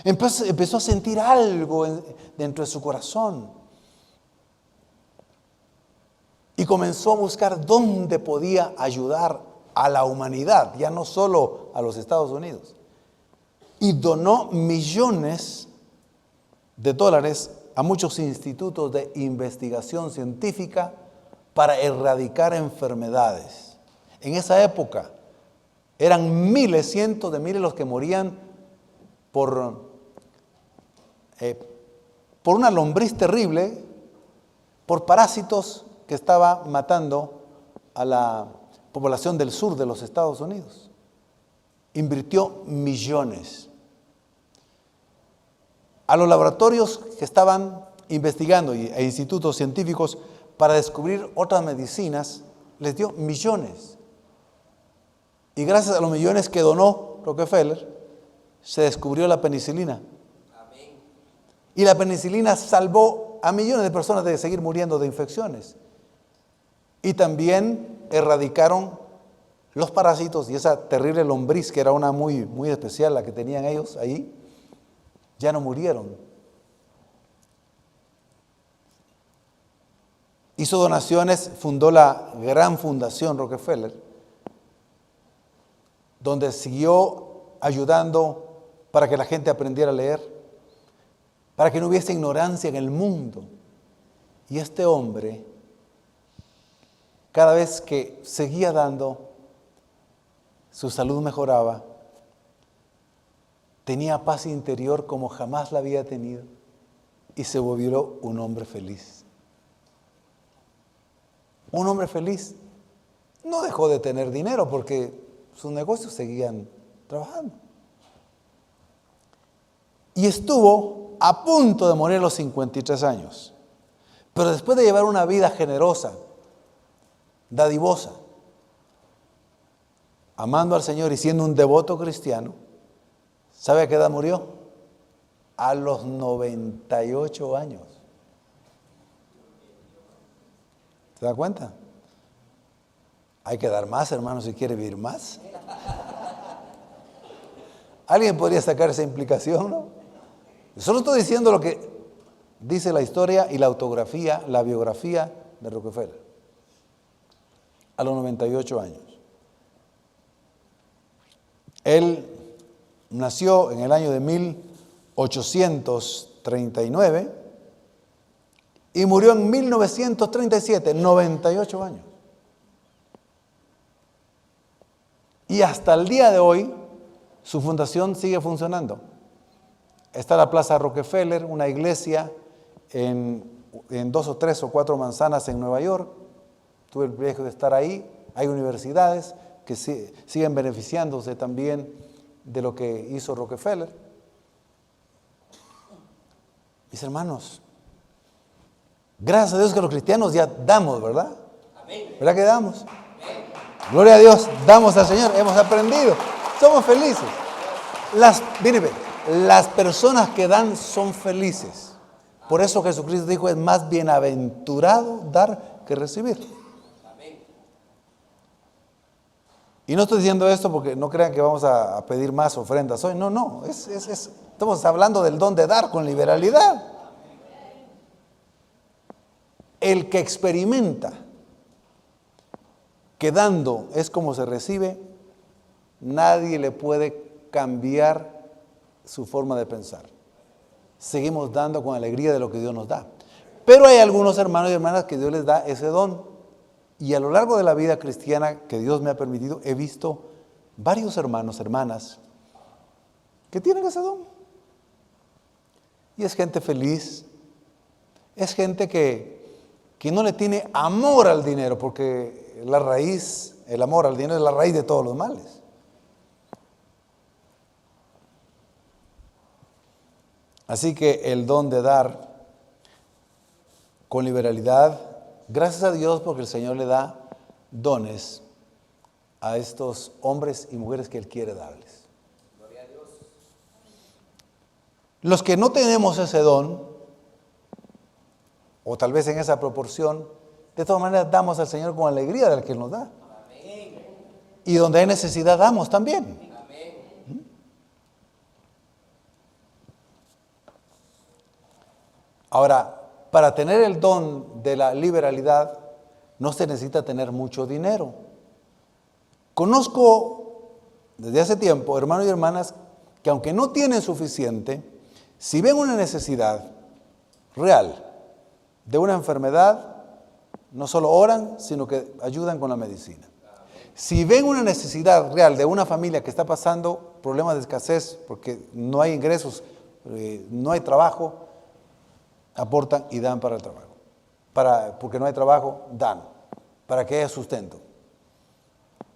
Empezó a sentir algo dentro de su corazón. Y comenzó a buscar dónde podía ayudar a la humanidad, ya no solo a los Estados Unidos. Y donó millones de dólares a muchos institutos de investigación científica para erradicar enfermedades. En esa época eran miles, cientos de miles los que morían por una lombriz terrible, por parásitos que estaba matando a la población del sur de los Estados Unidos. invirtió millones a los laboratorios que estaban investigando e institutos científicos para descubrir otras medicinas. Les dio millones. Y gracias a los millones que donó Rockefeller, se descubrió la penicilina. Y la penicilina salvó a millones de personas de seguir muriendo de infecciones. Y también erradicaron los parásitos y esa terrible lombriz, que era una muy, muy especial, la que tenían ellos ahí, ya no murieron. Hizo donaciones, fundó la gran fundación Rockefeller, donde siguió ayudando para que la gente aprendiera a leer, para que no hubiese ignorancia en el mundo. Y este hombre, cada vez que seguía dando, su salud mejoraba, tenía paz interior como jamás la había tenido y se volvió un hombre feliz. Un hombre feliz. No dejó de tener dinero porque sus negocios seguían trabajando. Y estuvo a punto de morir a los 53 años. Pero después de llevar una vida generosa, dadivosa, amando al Señor y siendo un devoto cristiano, ¿sabe a qué edad murió? A los 98 años. ¿Se da cuenta? Hay que dar más, hermano, si quiere vivir más. ¿Alguien podría sacar esa implicación, no? Solo estoy diciendo lo que dice la historia y la autografía, la biografía de Rockefeller. A los 98 años. Él nació en el año de 1839 y murió en 1937, 98 años. Y hasta el día de hoy, su fundación sigue funcionando. Está la Plaza Rockefeller, una iglesia en 2 o 3 o 4 manzanas en Nueva York. Tuve el privilegio de estar ahí. Hay universidades que siguen beneficiándose también de lo que hizo Rockefeller. Mis hermanos, gracias a Dios que los cristianos ya damos, ¿verdad? ¿Verdad que damos? Gloria a Dios, damos al Señor, hemos aprendido, somos felices. Las personas que dan son felices. Por eso Jesucristo dijo, es más bienaventurado dar que recibir. Y no estoy diciendo esto porque no crean que vamos a pedir más ofrendas hoy. No, estamos hablando del don de dar con liberalidad. El que experimenta que dando es como se recibe, nadie le puede cambiar su forma de pensar. Seguimos dando con alegría de lo que Dios nos da. Pero hay algunos hermanos y hermanas que Dios les da ese don. Y a lo largo de la vida cristiana que Dios me ha permitido, he visto varios hermanos, hermanas, que tienen ese don. Y es gente feliz, es gente que no le tiene amor al dinero, porque el amor al dinero es la raíz de todos los males. Así que el don de dar con liberalidad, gracias a Dios porque el Señor le da dones a estos hombres y mujeres que Él quiere darles. Gloria a Dios. Los que no tenemos ese don, o tal vez en esa proporción, de todas maneras damos al Señor con alegría del que Él nos da. Amén. Y donde hay necesidad damos también. Amén. Ahora, para tener el don de la liberalidad, no se necesita tener mucho dinero. Conozco desde hace tiempo hermanos y hermanas que aunque no tienen suficiente, si ven una necesidad real de una enfermedad, no solo oran, sino que ayudan con la medicina. Si ven una necesidad real de una familia que está pasando problemas de escasez porque no hay ingresos, no hay trabajo, aportan y dan para el trabajo. Porque no hay trabajo, dan, para que haya sustento.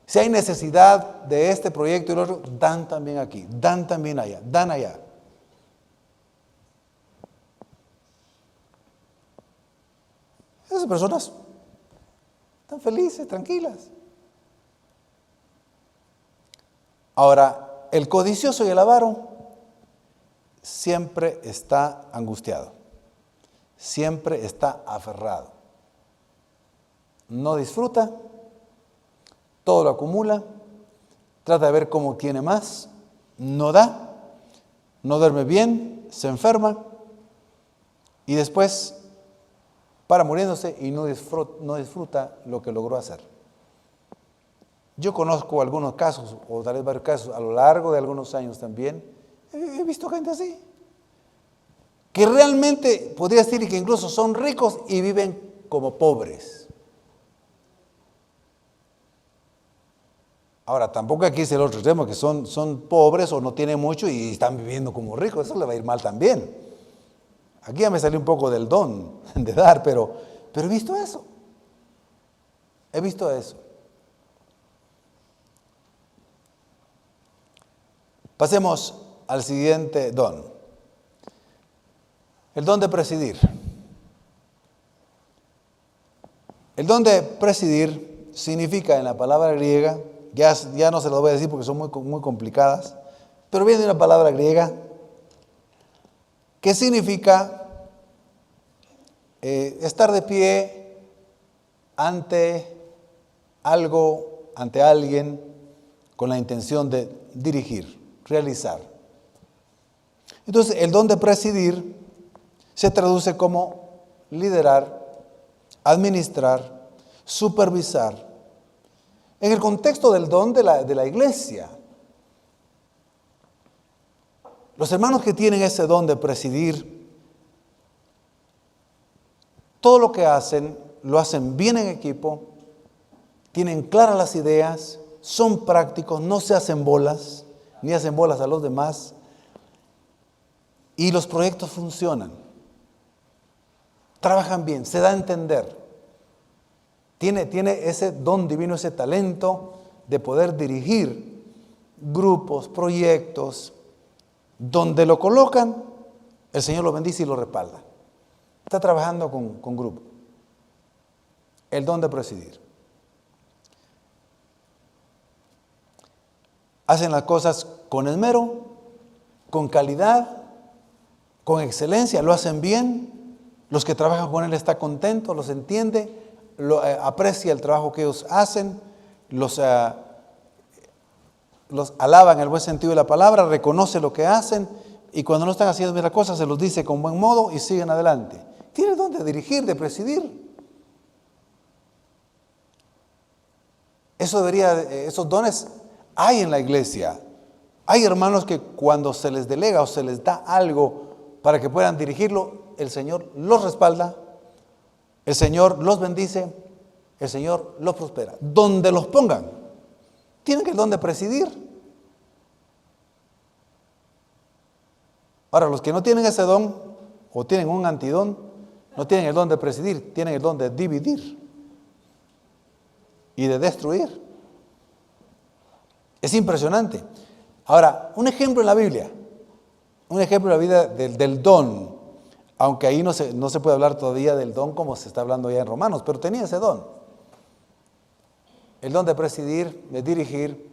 Si hay necesidad de este proyecto y el otro, dan también aquí, dan también allá, dan allá. Esas personas están felices, tranquilas. Ahora, el codicioso y el avaro siempre está angustiado, siempre está aferrado. No disfruta, todo lo acumula, trata de ver cómo tiene más, no da, no duerme bien, se enferma y después para muriéndose y no disfruta lo que logró hacer. Yo conozco algunos casos, o tal vez varios casos, a lo largo de algunos años también, he visto gente así, que realmente podría decir que incluso son ricos y viven como pobres. Ahora, tampoco aquí es el otro extremo, que son pobres o no tienen mucho y están viviendo como ricos, eso le va a ir mal también. Aquí ya me salió un poco del don de dar, pero he visto eso. He visto eso. Pasemos al siguiente don. El don de presidir. El don de presidir significa en la palabra griega, ya no se lo voy a decir porque son muy complicadas, pero viene de una palabra griega que significa estar de pie ante algo, ante alguien, con la intención de dirigir, realizar. Entonces, el don de presidir se traduce como liderar, administrar, supervisar. En el contexto del don de la iglesia, los hermanos que tienen ese don de presidir, todo lo que hacen, lo hacen bien en equipo, tienen claras las ideas, son prácticos, no se hacen bolas, ni hacen bolas a los demás, y los proyectos funcionan, trabajan bien, se da a entender. Tiene ese don divino, ese talento de poder dirigir grupos, proyectos, donde lo colocan, el Señor lo bendice y lo respalda. Está trabajando con grupo. El don de presidir. Hacen las cosas con esmero, con calidad, con excelencia, lo hacen bien. Los que trabajan con Él están contentos, los entiende, aprecia el trabajo que ellos hacen, los alaba en el buen sentido de la palabra, reconoce lo que hacen y cuando no están haciendo bien las cosas se los dice con buen modo y siguen adelante. Tiene el don de dirigir, de presidir. Esos dones hay en la iglesia. Hay hermanos que cuando se les delega o se les da algo para que puedan dirigirlo, el Señor los respalda, el Señor los bendice, el Señor los prospera. Donde los pongan, tienen el don de presidir. Ahora, los que no tienen ese don o tienen un antidón, no tienen el don de presidir, tienen el don de dividir y de destruir. Es impresionante. Ahora, un ejemplo en la Biblia, un ejemplo en la vida del don, aunque ahí no se puede hablar todavía del don como se está hablando ya en Romanos, pero tenía ese don. El don de presidir, de dirigir.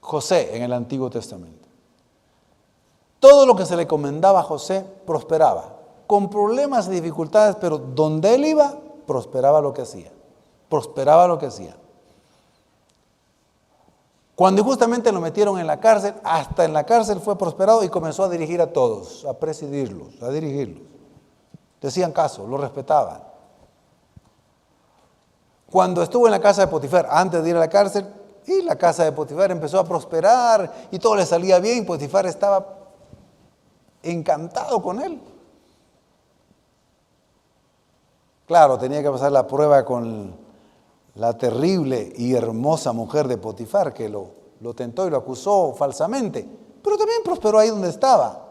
José en el Antiguo Testamento. Todo lo que se le encomendaba a José prosperaba, con problemas y dificultades, pero donde él iba, prosperaba lo que hacía. Prosperaba lo que hacía. Cuando injustamente lo metieron en la cárcel, hasta en la cárcel fue prosperado y comenzó a dirigir a todos, a presidirlos, a dirigirlos. Decían caso, lo respetaban. Cuando estuvo en la casa de Potifar, antes de ir a la cárcel, y la casa de Potifar empezó a prosperar y todo le salía bien, Potifar estaba encantado con él. Claro, tenía que pasar la prueba con la terrible y hermosa mujer de Potifar que lo tentó y lo acusó falsamente, pero también prosperó ahí donde estaba.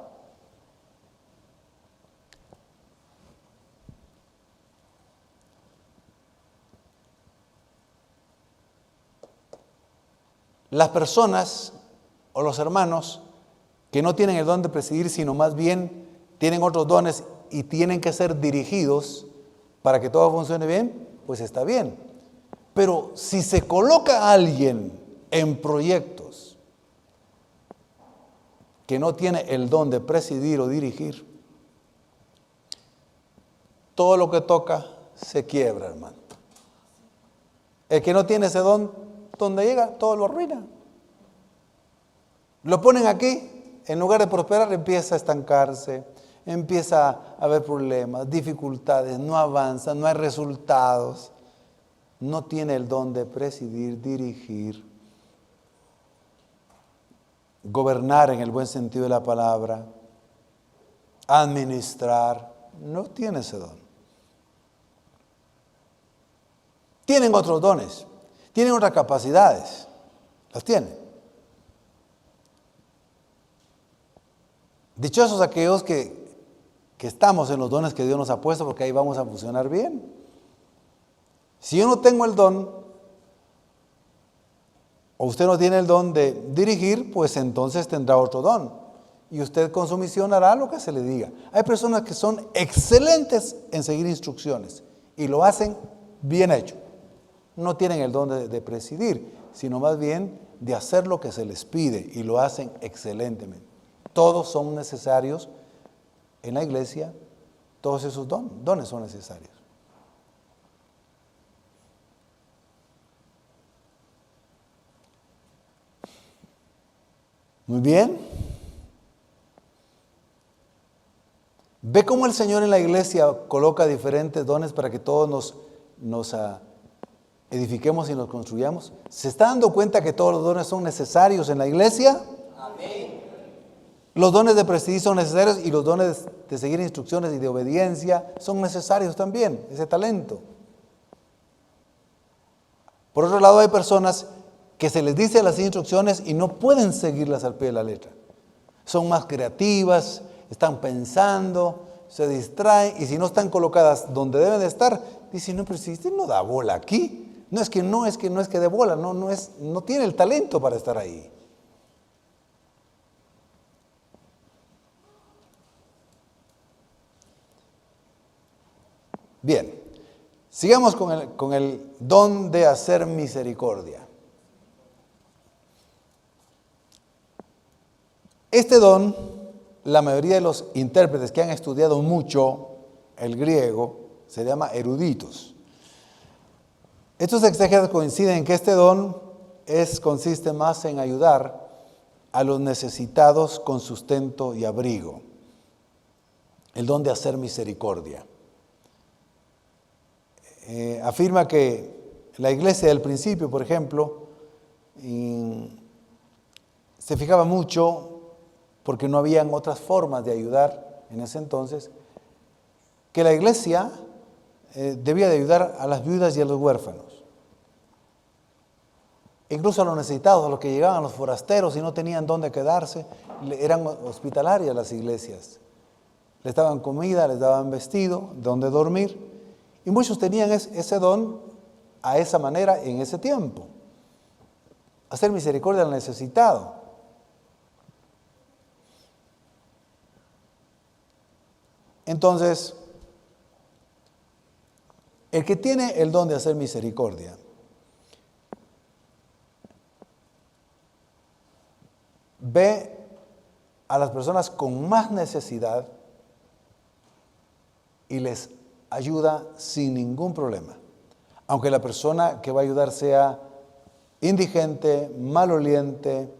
las personas o los hermanos que no tienen el don de presidir, sino más bien tienen otros dones y tienen que ser dirigidos para que todo funcione bien, pues está bien. Pero si se coloca a alguien en proyectos que no tiene el don de presidir o dirigir, todo lo que toca se quiebra, hermano. El que no tiene ese don, donde llega, todo lo arruina. Lo ponen aquí, en lugar de prosperar, empieza a estancarse, empieza a haber problemas, dificultades, no avanza, no hay resultados. No tiene el don de presidir, dirigir, gobernar en el buen sentido de la palabra, administrar. No tiene ese don. Tienen otros dones, tienen otras capacidades, las tienen. Dichosos aquellos que estamos en los dones que Dios nos ha puesto, porque ahí vamos a funcionar bien. Si yo no tengo el don, o usted no tiene el don de dirigir, pues entonces tendrá otro don. Y usted con su misión hará lo que se le diga. Hay personas que son excelentes en seguir instrucciones y lo hacen bien hecho. No tienen el don de presidir, sino más bien de hacer lo que se les pide y lo hacen excelentemente. Todos son necesarios en la iglesia, todos esos dones son necesarios. Muy bien. ¿Ve cómo el Señor en la iglesia coloca diferentes dones para que todos nos edifiquemos y nos construyamos? ¿Se está dando cuenta que todos los dones son necesarios en la iglesia? Amén. Los dones de presidir son necesarios y los dones de seguir instrucciones y de obediencia son necesarios también, ese talento. Por otro lado, hay personas que se les dice las instrucciones y no pueden seguirlas al pie de la letra. Son más creativas, están pensando, se distraen y si no están colocadas donde deben de estar, dicen, no, pero si usted no da bola aquí, no es que dé bola, no tiene el talento para estar ahí. Bien, sigamos con el don de hacer misericordia. Este don, la mayoría de los intérpretes que han estudiado mucho el griego, se llama eruditos. Estos exégetas coinciden en que este don consiste más en ayudar a los necesitados con sustento y abrigo. El don de hacer misericordia. Afirma que la iglesia del principio, por ejemplo, se fijaba mucho, porque no habían otras formas de ayudar en ese entonces, que la iglesia debía de ayudar a las viudas y a los huérfanos. Incluso a los necesitados, a los que llegaban, los forasteros y no tenían dónde quedarse, eran hospitalarias las iglesias. Les daban comida, les daban vestido, donde dormir. Y muchos tenían ese don a esa manera en ese tiempo. Hacer misericordia al necesitado. Entonces, el que tiene el don de hacer misericordia, ve a las personas con más necesidad y les ayuda sin ningún problema. Aunque la persona que va a ayudar sea indigente, maloliente,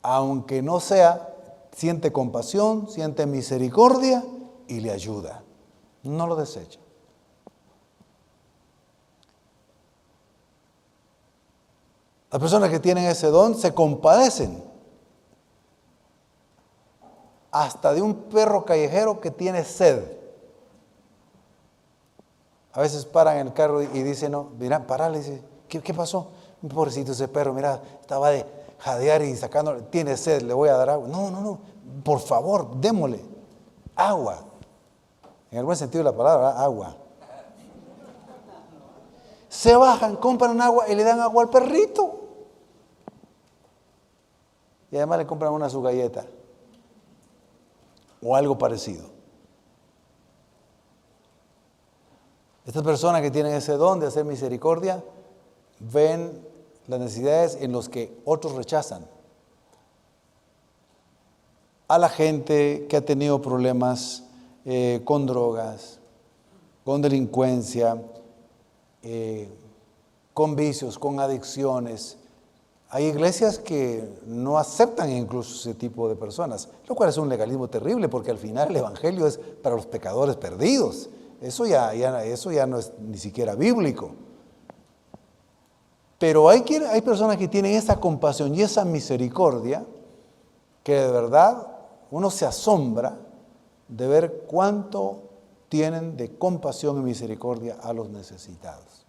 aunque no sea, siente compasión, siente misericordia y le ayuda. No lo desecha. Las personas que tienen ese don se compadecen hasta de un perro callejero que tiene sed. A veces paran en el carro y dicen, no, mira, parale, dice, ¿qué pasó? Pobrecito ese perro, mira, estaba de jadear y sacando, tiene sed, le voy a dar agua. No, por favor, démosle agua. En el buen sentido de la palabra, agua. Se bajan, compran agua y le dan agua al perrito. y además le compran una su galleta o algo parecido. Estas personas que tienen ese don de hacer misericordia ven las necesidades en los que otros rechazan. A la gente que ha tenido problemas con drogas, con delincuencia, con vicios, con adicciones. Hay iglesias que no aceptan incluso ese tipo de personas, lo cual es un legalismo terrible, porque al final el evangelio es para los pecadores perdidos. Eso ya no es ni siquiera bíblico. Pero hay personas que tienen esa compasión y esa misericordia que de verdad uno se asombra de ver cuánto tienen de compasión y misericordia a los necesitados.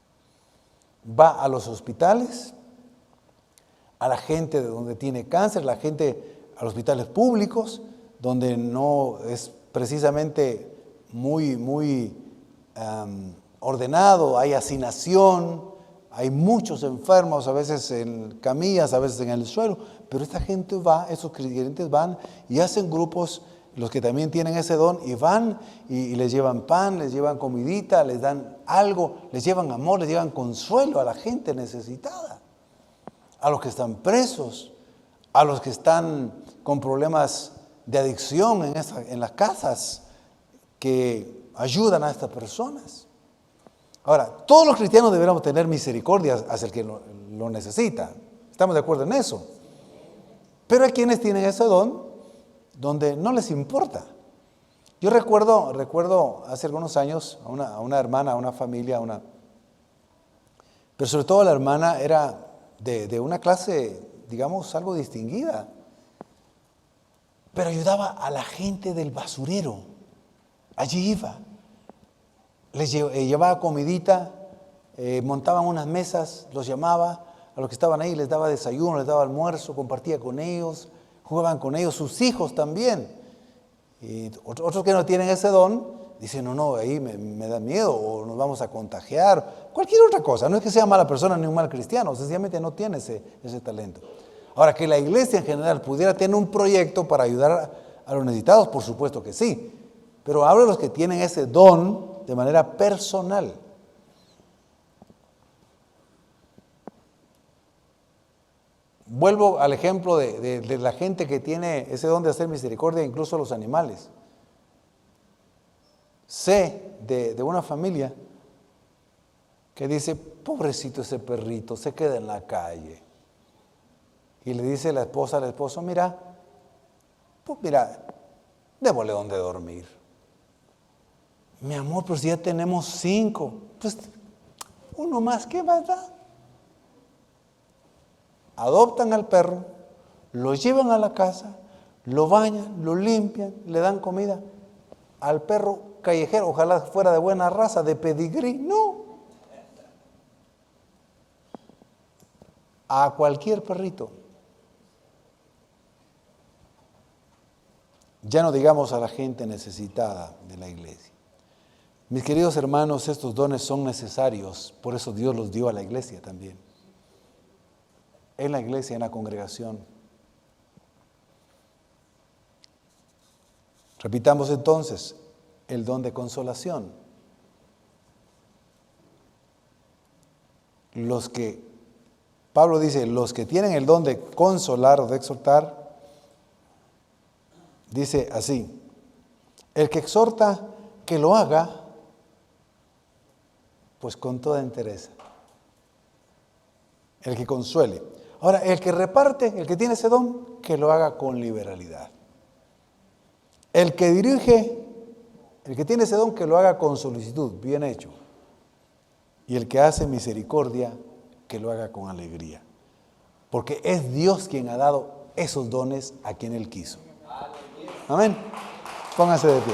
Va a los hospitales, a la gente de donde tiene cáncer, la gente a los hospitales públicos, donde no es precisamente muy ordenado, hay hacinación, hay muchos enfermos, a veces en camillas, a veces en el suelo, pero esta gente va, esos creyentes van y hacen grupos, los que también tienen ese don, y van y les llevan pan, les llevan comidita, les dan algo, les llevan amor, les llevan consuelo a la gente necesitada, a los que están presos, a los que están con problemas de adicción en las casas, que ayudan a estas personas. Ahora, todos los cristianos deberíamos tener misericordia hacia el que lo necesita. ¿Estamos de acuerdo en eso? Pero hay quienes tienen ese don donde no les importa. Yo recuerdo hace algunos años a una hermana, a una familia, pero sobre todo la hermana era de una clase, digamos, algo distinguida, pero ayudaba a la gente del basurero. Allí iba, les llevaba comidita, montaban unas mesas, los llamaba, a los que estaban ahí les daba desayuno, les daba almuerzo, compartía con ellos, jugaban con ellos, sus hijos también. Y otros que no tienen ese don, dicen, no, ahí me da miedo, o nos vamos a contagiar, cualquier otra cosa. No es que sea mala persona ni un mal cristiano, sencillamente no tiene ese talento. Ahora, que la iglesia en general pudiera tener un proyecto para ayudar a los necesitados, por supuesto que sí. Pero hablo de los que tienen ese don de manera personal. Vuelvo al ejemplo de la gente que tiene ese don de hacer misericordia, incluso a los animales. Sé de una familia que dice, pobrecito ese perrito, se queda en la calle. Y le dice la esposa al esposo, mira, démosle donde dormir. Mi amor, pero si ya tenemos 5, pues uno más, ¿qué más da? Adoptan al perro, lo llevan a la casa, lo bañan, lo limpian, le dan comida. Al perro callejero, ojalá fuera de buena raza, de pedigrí, no. A cualquier perrito. Ya no digamos a la gente necesitada de la iglesia. Mis queridos hermanos, estos dones son necesarios, por eso Dios los dio a la iglesia también. En la iglesia, en la congregación. Repitamos entonces, el don de consolación. Pablo dice, los que tienen el don de consolar o de exhortar, dice así, el que exhorta, que lo haga, pues con toda entereza. El que consuele. Ahora, el que reparte, el que tiene ese don, que lo haga con liberalidad. El que dirige, el que tiene ese don, que lo haga con solicitud, bien hecho. Y el que hace misericordia, que lo haga con alegría. Porque es Dios quien ha dado esos dones a quien Él quiso. Amén. Pónganse de pie.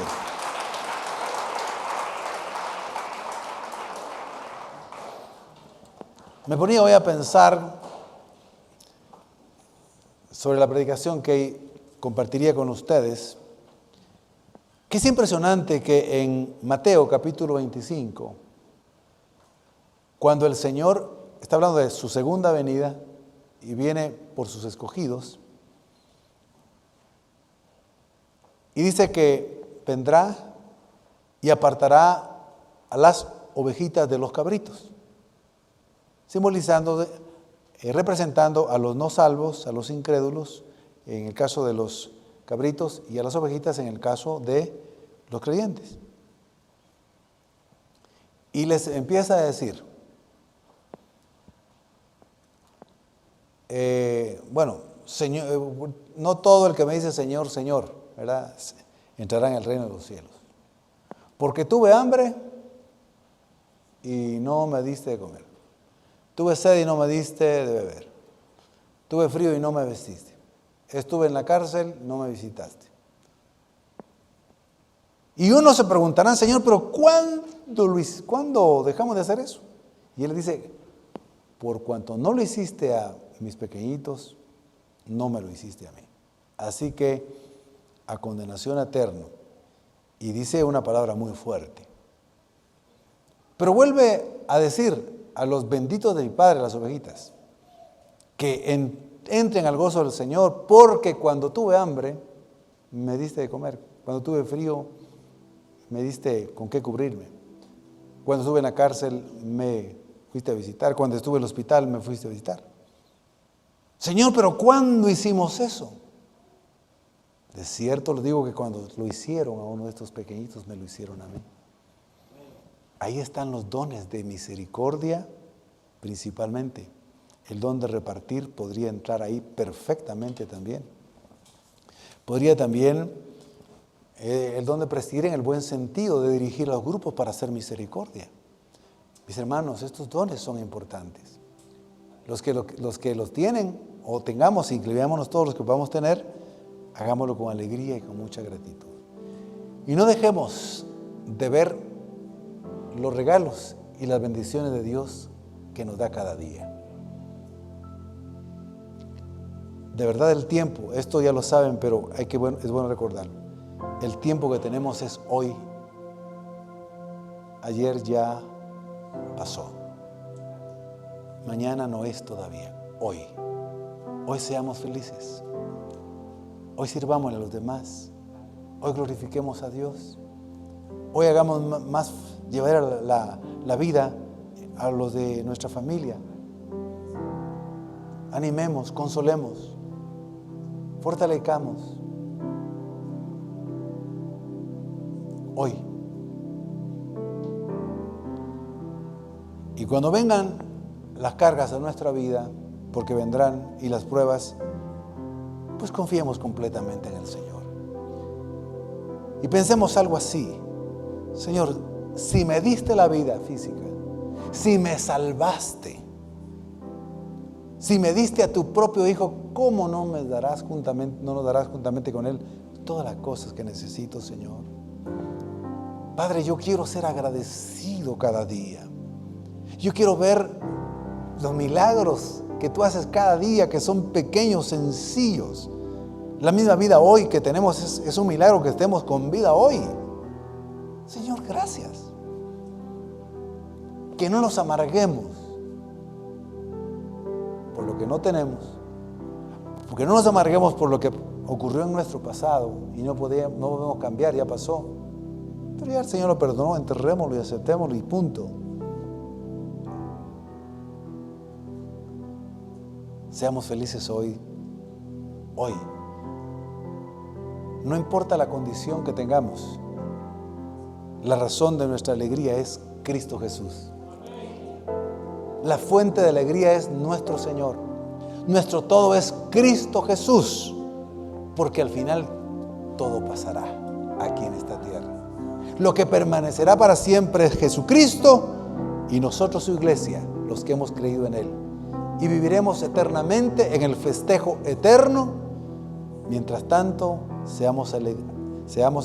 Me ponía hoy a pensar sobre la predicación que compartiría con ustedes, que es impresionante que en Mateo capítulo 25, cuando el Señor está hablando de su segunda venida y viene por sus escogidos, Y dice que vendrá y apartará a las ovejitas de los cabritos, simbolizando, representando a los no salvos, a los incrédulos, en el caso de los cabritos, y a las ovejitas en el caso de los creyentes. Y les empieza a decir, Señor, no todo el que me dice Señor, Señor, ¿verdad?, entrará en el reino de los cielos. Porque tuve hambre y no me diste de comer. Tuve sed y no me diste de beber. Tuve frío y no me vestiste. Estuve en la cárcel, no me visitaste. Y uno se preguntará, Señor, pero ¿cuándo dejamos de hacer eso? Y Él dice, por cuanto no lo hiciste a mis pequeñitos, no me lo hiciste a mí. Así que a condenación eterna. Y dice una palabra muy fuerte. Pero vuelve a decir a los benditos de mi Padre, las ovejitas, que entren al gozo del Señor, porque cuando tuve hambre, me diste de comer. Cuando tuve frío, me diste con qué cubrirme. Cuando estuve en la cárcel, me fuiste a visitar. Cuando estuve en el hospital, me fuiste a visitar. Señor, pero ¿cuándo hicimos eso? De cierto les digo que cuando lo hicieron a uno de estos pequeñitos, me lo hicieron a mí. Ahí están los dones de misericordia, principalmente. El don de repartir podría entrar ahí perfectamente también. Podría también el don de presidir en el buen sentido, de dirigir a los grupos para hacer misericordia. Mis hermanos, estos dones son importantes. Los que los tienen o tengamos, incluyámonos todos los que podamos tener, hagámoslo con alegría y con mucha gratitud. Y no dejemos de ver los regalos y las bendiciones de Dios que nos da cada día. De verdad el tiempo, esto ya lo saben, pero es bueno recordarlo. El tiempo que tenemos es hoy. Ayer ya pasó. Mañana no es todavía. Hoy. Hoy seamos felices. Hoy sirvamos a los demás. Hoy glorifiquemos a Dios. Hoy hagamos más llevar la vida a los de nuestra familia. Animemos, consolemos, fortalezcamos. Hoy. Y cuando vengan las cargas a nuestra vida, porque vendrán, y las pruebas, pues confiemos completamente en el Señor. Y pensemos algo así: Señor, si me diste la vida física, si me salvaste, si me diste a tu propio Hijo, ¿cómo no nos darás juntamente con Él todas las cosas que necesito, Señor? Padre, yo quiero ser agradecido cada día. Yo quiero ver los milagros que tú haces cada día, que son pequeños, sencillos. La misma vida hoy que tenemos es un milagro que estemos con vida hoy. Señor, gracias. Que no nos amarguemos por lo que no tenemos, porque no nos amarguemos por lo que ocurrió en nuestro pasado y no podemos cambiar, ya pasó. Pero ya el Señor lo perdonó, enterrémoslo y aceptémoslo y punto. Seamos felices hoy. Hoy. No importa la condición que tengamos. La razón de nuestra alegría es Cristo Jesús. La fuente de alegría es nuestro Señor. Nuestro todo es Cristo Jesús. Porque al final todo pasará aquí en esta tierra. Lo que permanecerá para siempre es Jesucristo y nosotros, su iglesia, los que hemos creído en Él. Y viviremos eternamente en el festejo eterno. Mientras tanto, seamos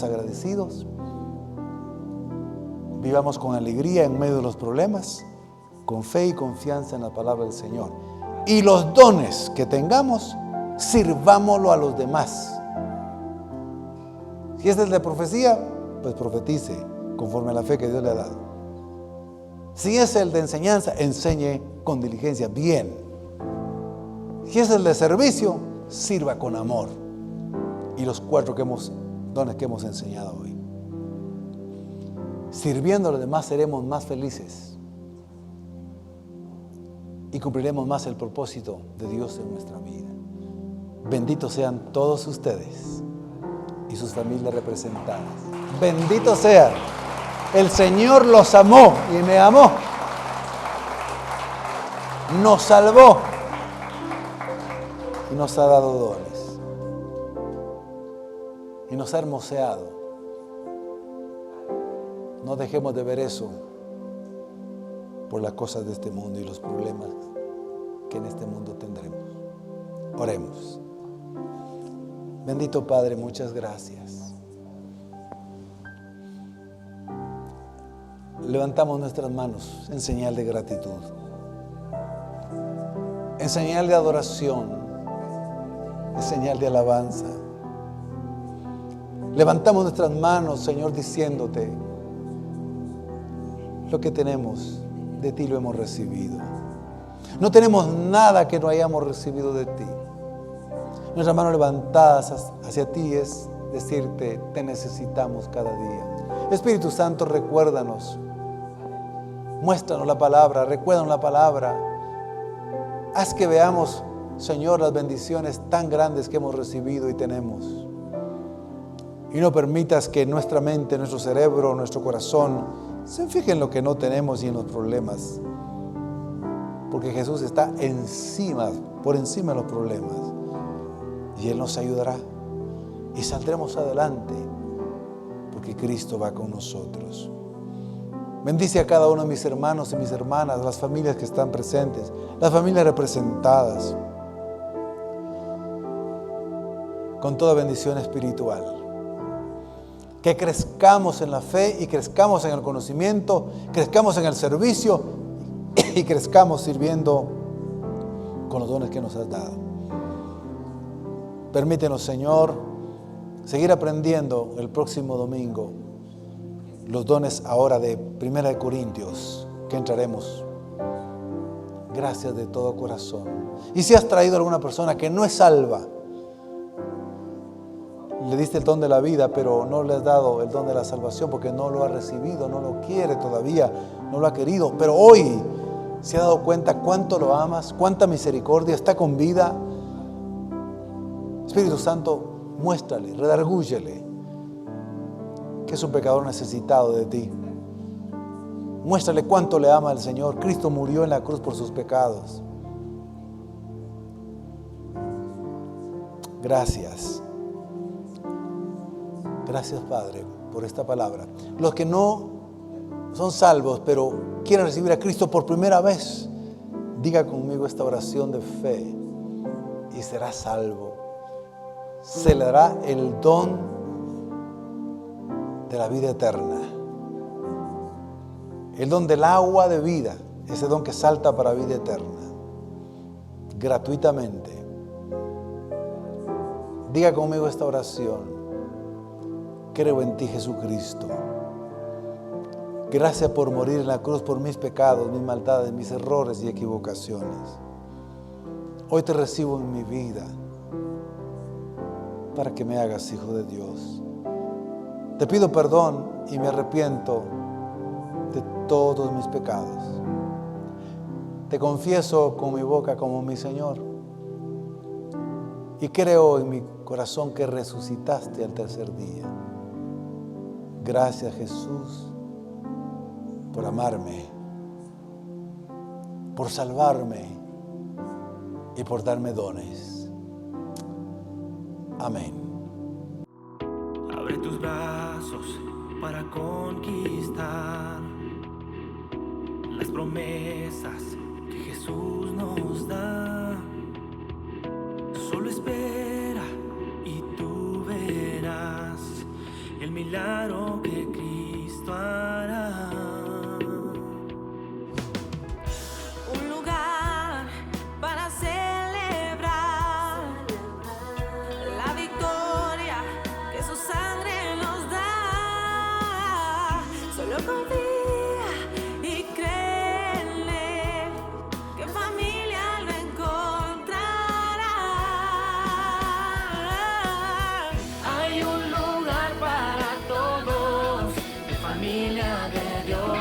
agradecidos. Vivamos con alegría en medio de los problemas, con fe y confianza en la palabra del Señor. Y los dones que tengamos, sirvámoslo a los demás. Si es el de profecía, pues profetice conforme a la fe que Dios le ha dado. Si es el de enseñanza, enseñe con diligencia, bien. Si es el de servicio, sirva con amor. Y los 4 que hemos dones que hemos enseñado hoy. Sirviendo a los demás seremos más felices y cumpliremos más el propósito de Dios en nuestra vida. Benditos sean todos ustedes y sus familias representadas. Benditos sean. El Señor los amó y me amó. Nos salvó y nos ha dado dones. Y nos ha hermoseado. No dejemos de ver eso por las cosas de este mundo y los problemas que en este mundo tendremos. Oremos. Bendito Padre, muchas gracias. Levantamos nuestras manos en señal de gratitud, en señal de adoración, en señal de alabanza. Levantamos nuestras manos, Señor, diciéndote: lo que tenemos de ti lo hemos recibido. No tenemos nada que no hayamos recibido de ti. Nuestras manos levantadas hacia ti es decirte: te necesitamos cada día. Espíritu Santo, recuérdanos. Muéstranos la palabra, recuérdanos la palabra. Haz que veamos, Señor, las bendiciones tan grandes que hemos recibido y tenemos. Y no permitas que nuestra mente, nuestro cerebro, nuestro corazón se fije en lo que no tenemos y en los problemas. Porque Jesús está por encima de los problemas. Y Él nos ayudará. Y saldremos adelante. Porque Cristo va con nosotros. Bendice a cada uno de mis hermanos y mis hermanas, las familias que están presentes, las familias representadas, con toda bendición espiritual. Que crezcamos en la fe y crezcamos en el conocimiento, crezcamos en el servicio y crezcamos sirviendo con los dones que nos has dado. Permítenos, Señor, seguir aprendiendo el próximo domingo los dones ahora de 1 Corintios que entraremos. Gracias de todo corazón. Y si has traído a alguna persona que no es salva, le diste el don de la vida, pero no le has dado el don de la salvación porque no lo ha recibido, no lo quiere todavía, no lo ha querido, pero hoy se ha dado cuenta cuánto lo amas, cuánta misericordia, está con vida. Espíritu Santo, muéstrale, redargúyele que es un pecador necesitado de ti. Muéstrale cuánto le ama al Señor. Cristo murió en la cruz por sus pecados. Gracias. Gracias, Padre, por esta palabra. Los que no son salvos, pero quieren recibir a Cristo por primera vez, diga conmigo esta oración de fe y será salvo. Se le dará el don de la vida eterna. El don del agua de vida, ese don que salta para vida eterna, gratuitamente. Diga conmigo esta oración: creo en ti, Jesucristo. Gracias por morir en la cruz por mis pecados, mis maldades, mis errores y equivocaciones. Hoy te recibo en mi vida para que me hagas hijo de Dios. Te pido perdón y me arrepiento de todos mis pecados. Te confieso con mi boca como mi Señor. Y creo en mi corazón que resucitaste al tercer día. Gracias, Jesús, por amarme, por salvarme y por darme dones. Amén. Abre tus brazos para conquistar las promesas que Jesús nos da. Solo espera y tú verás el milagro que Cristo hará. Un lugar para celebrar la victoria que su sangre nos da. Solo confía y créele que en familia lo encontrará. Hay un lugar familia de Dios.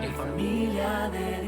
En familia de Dios.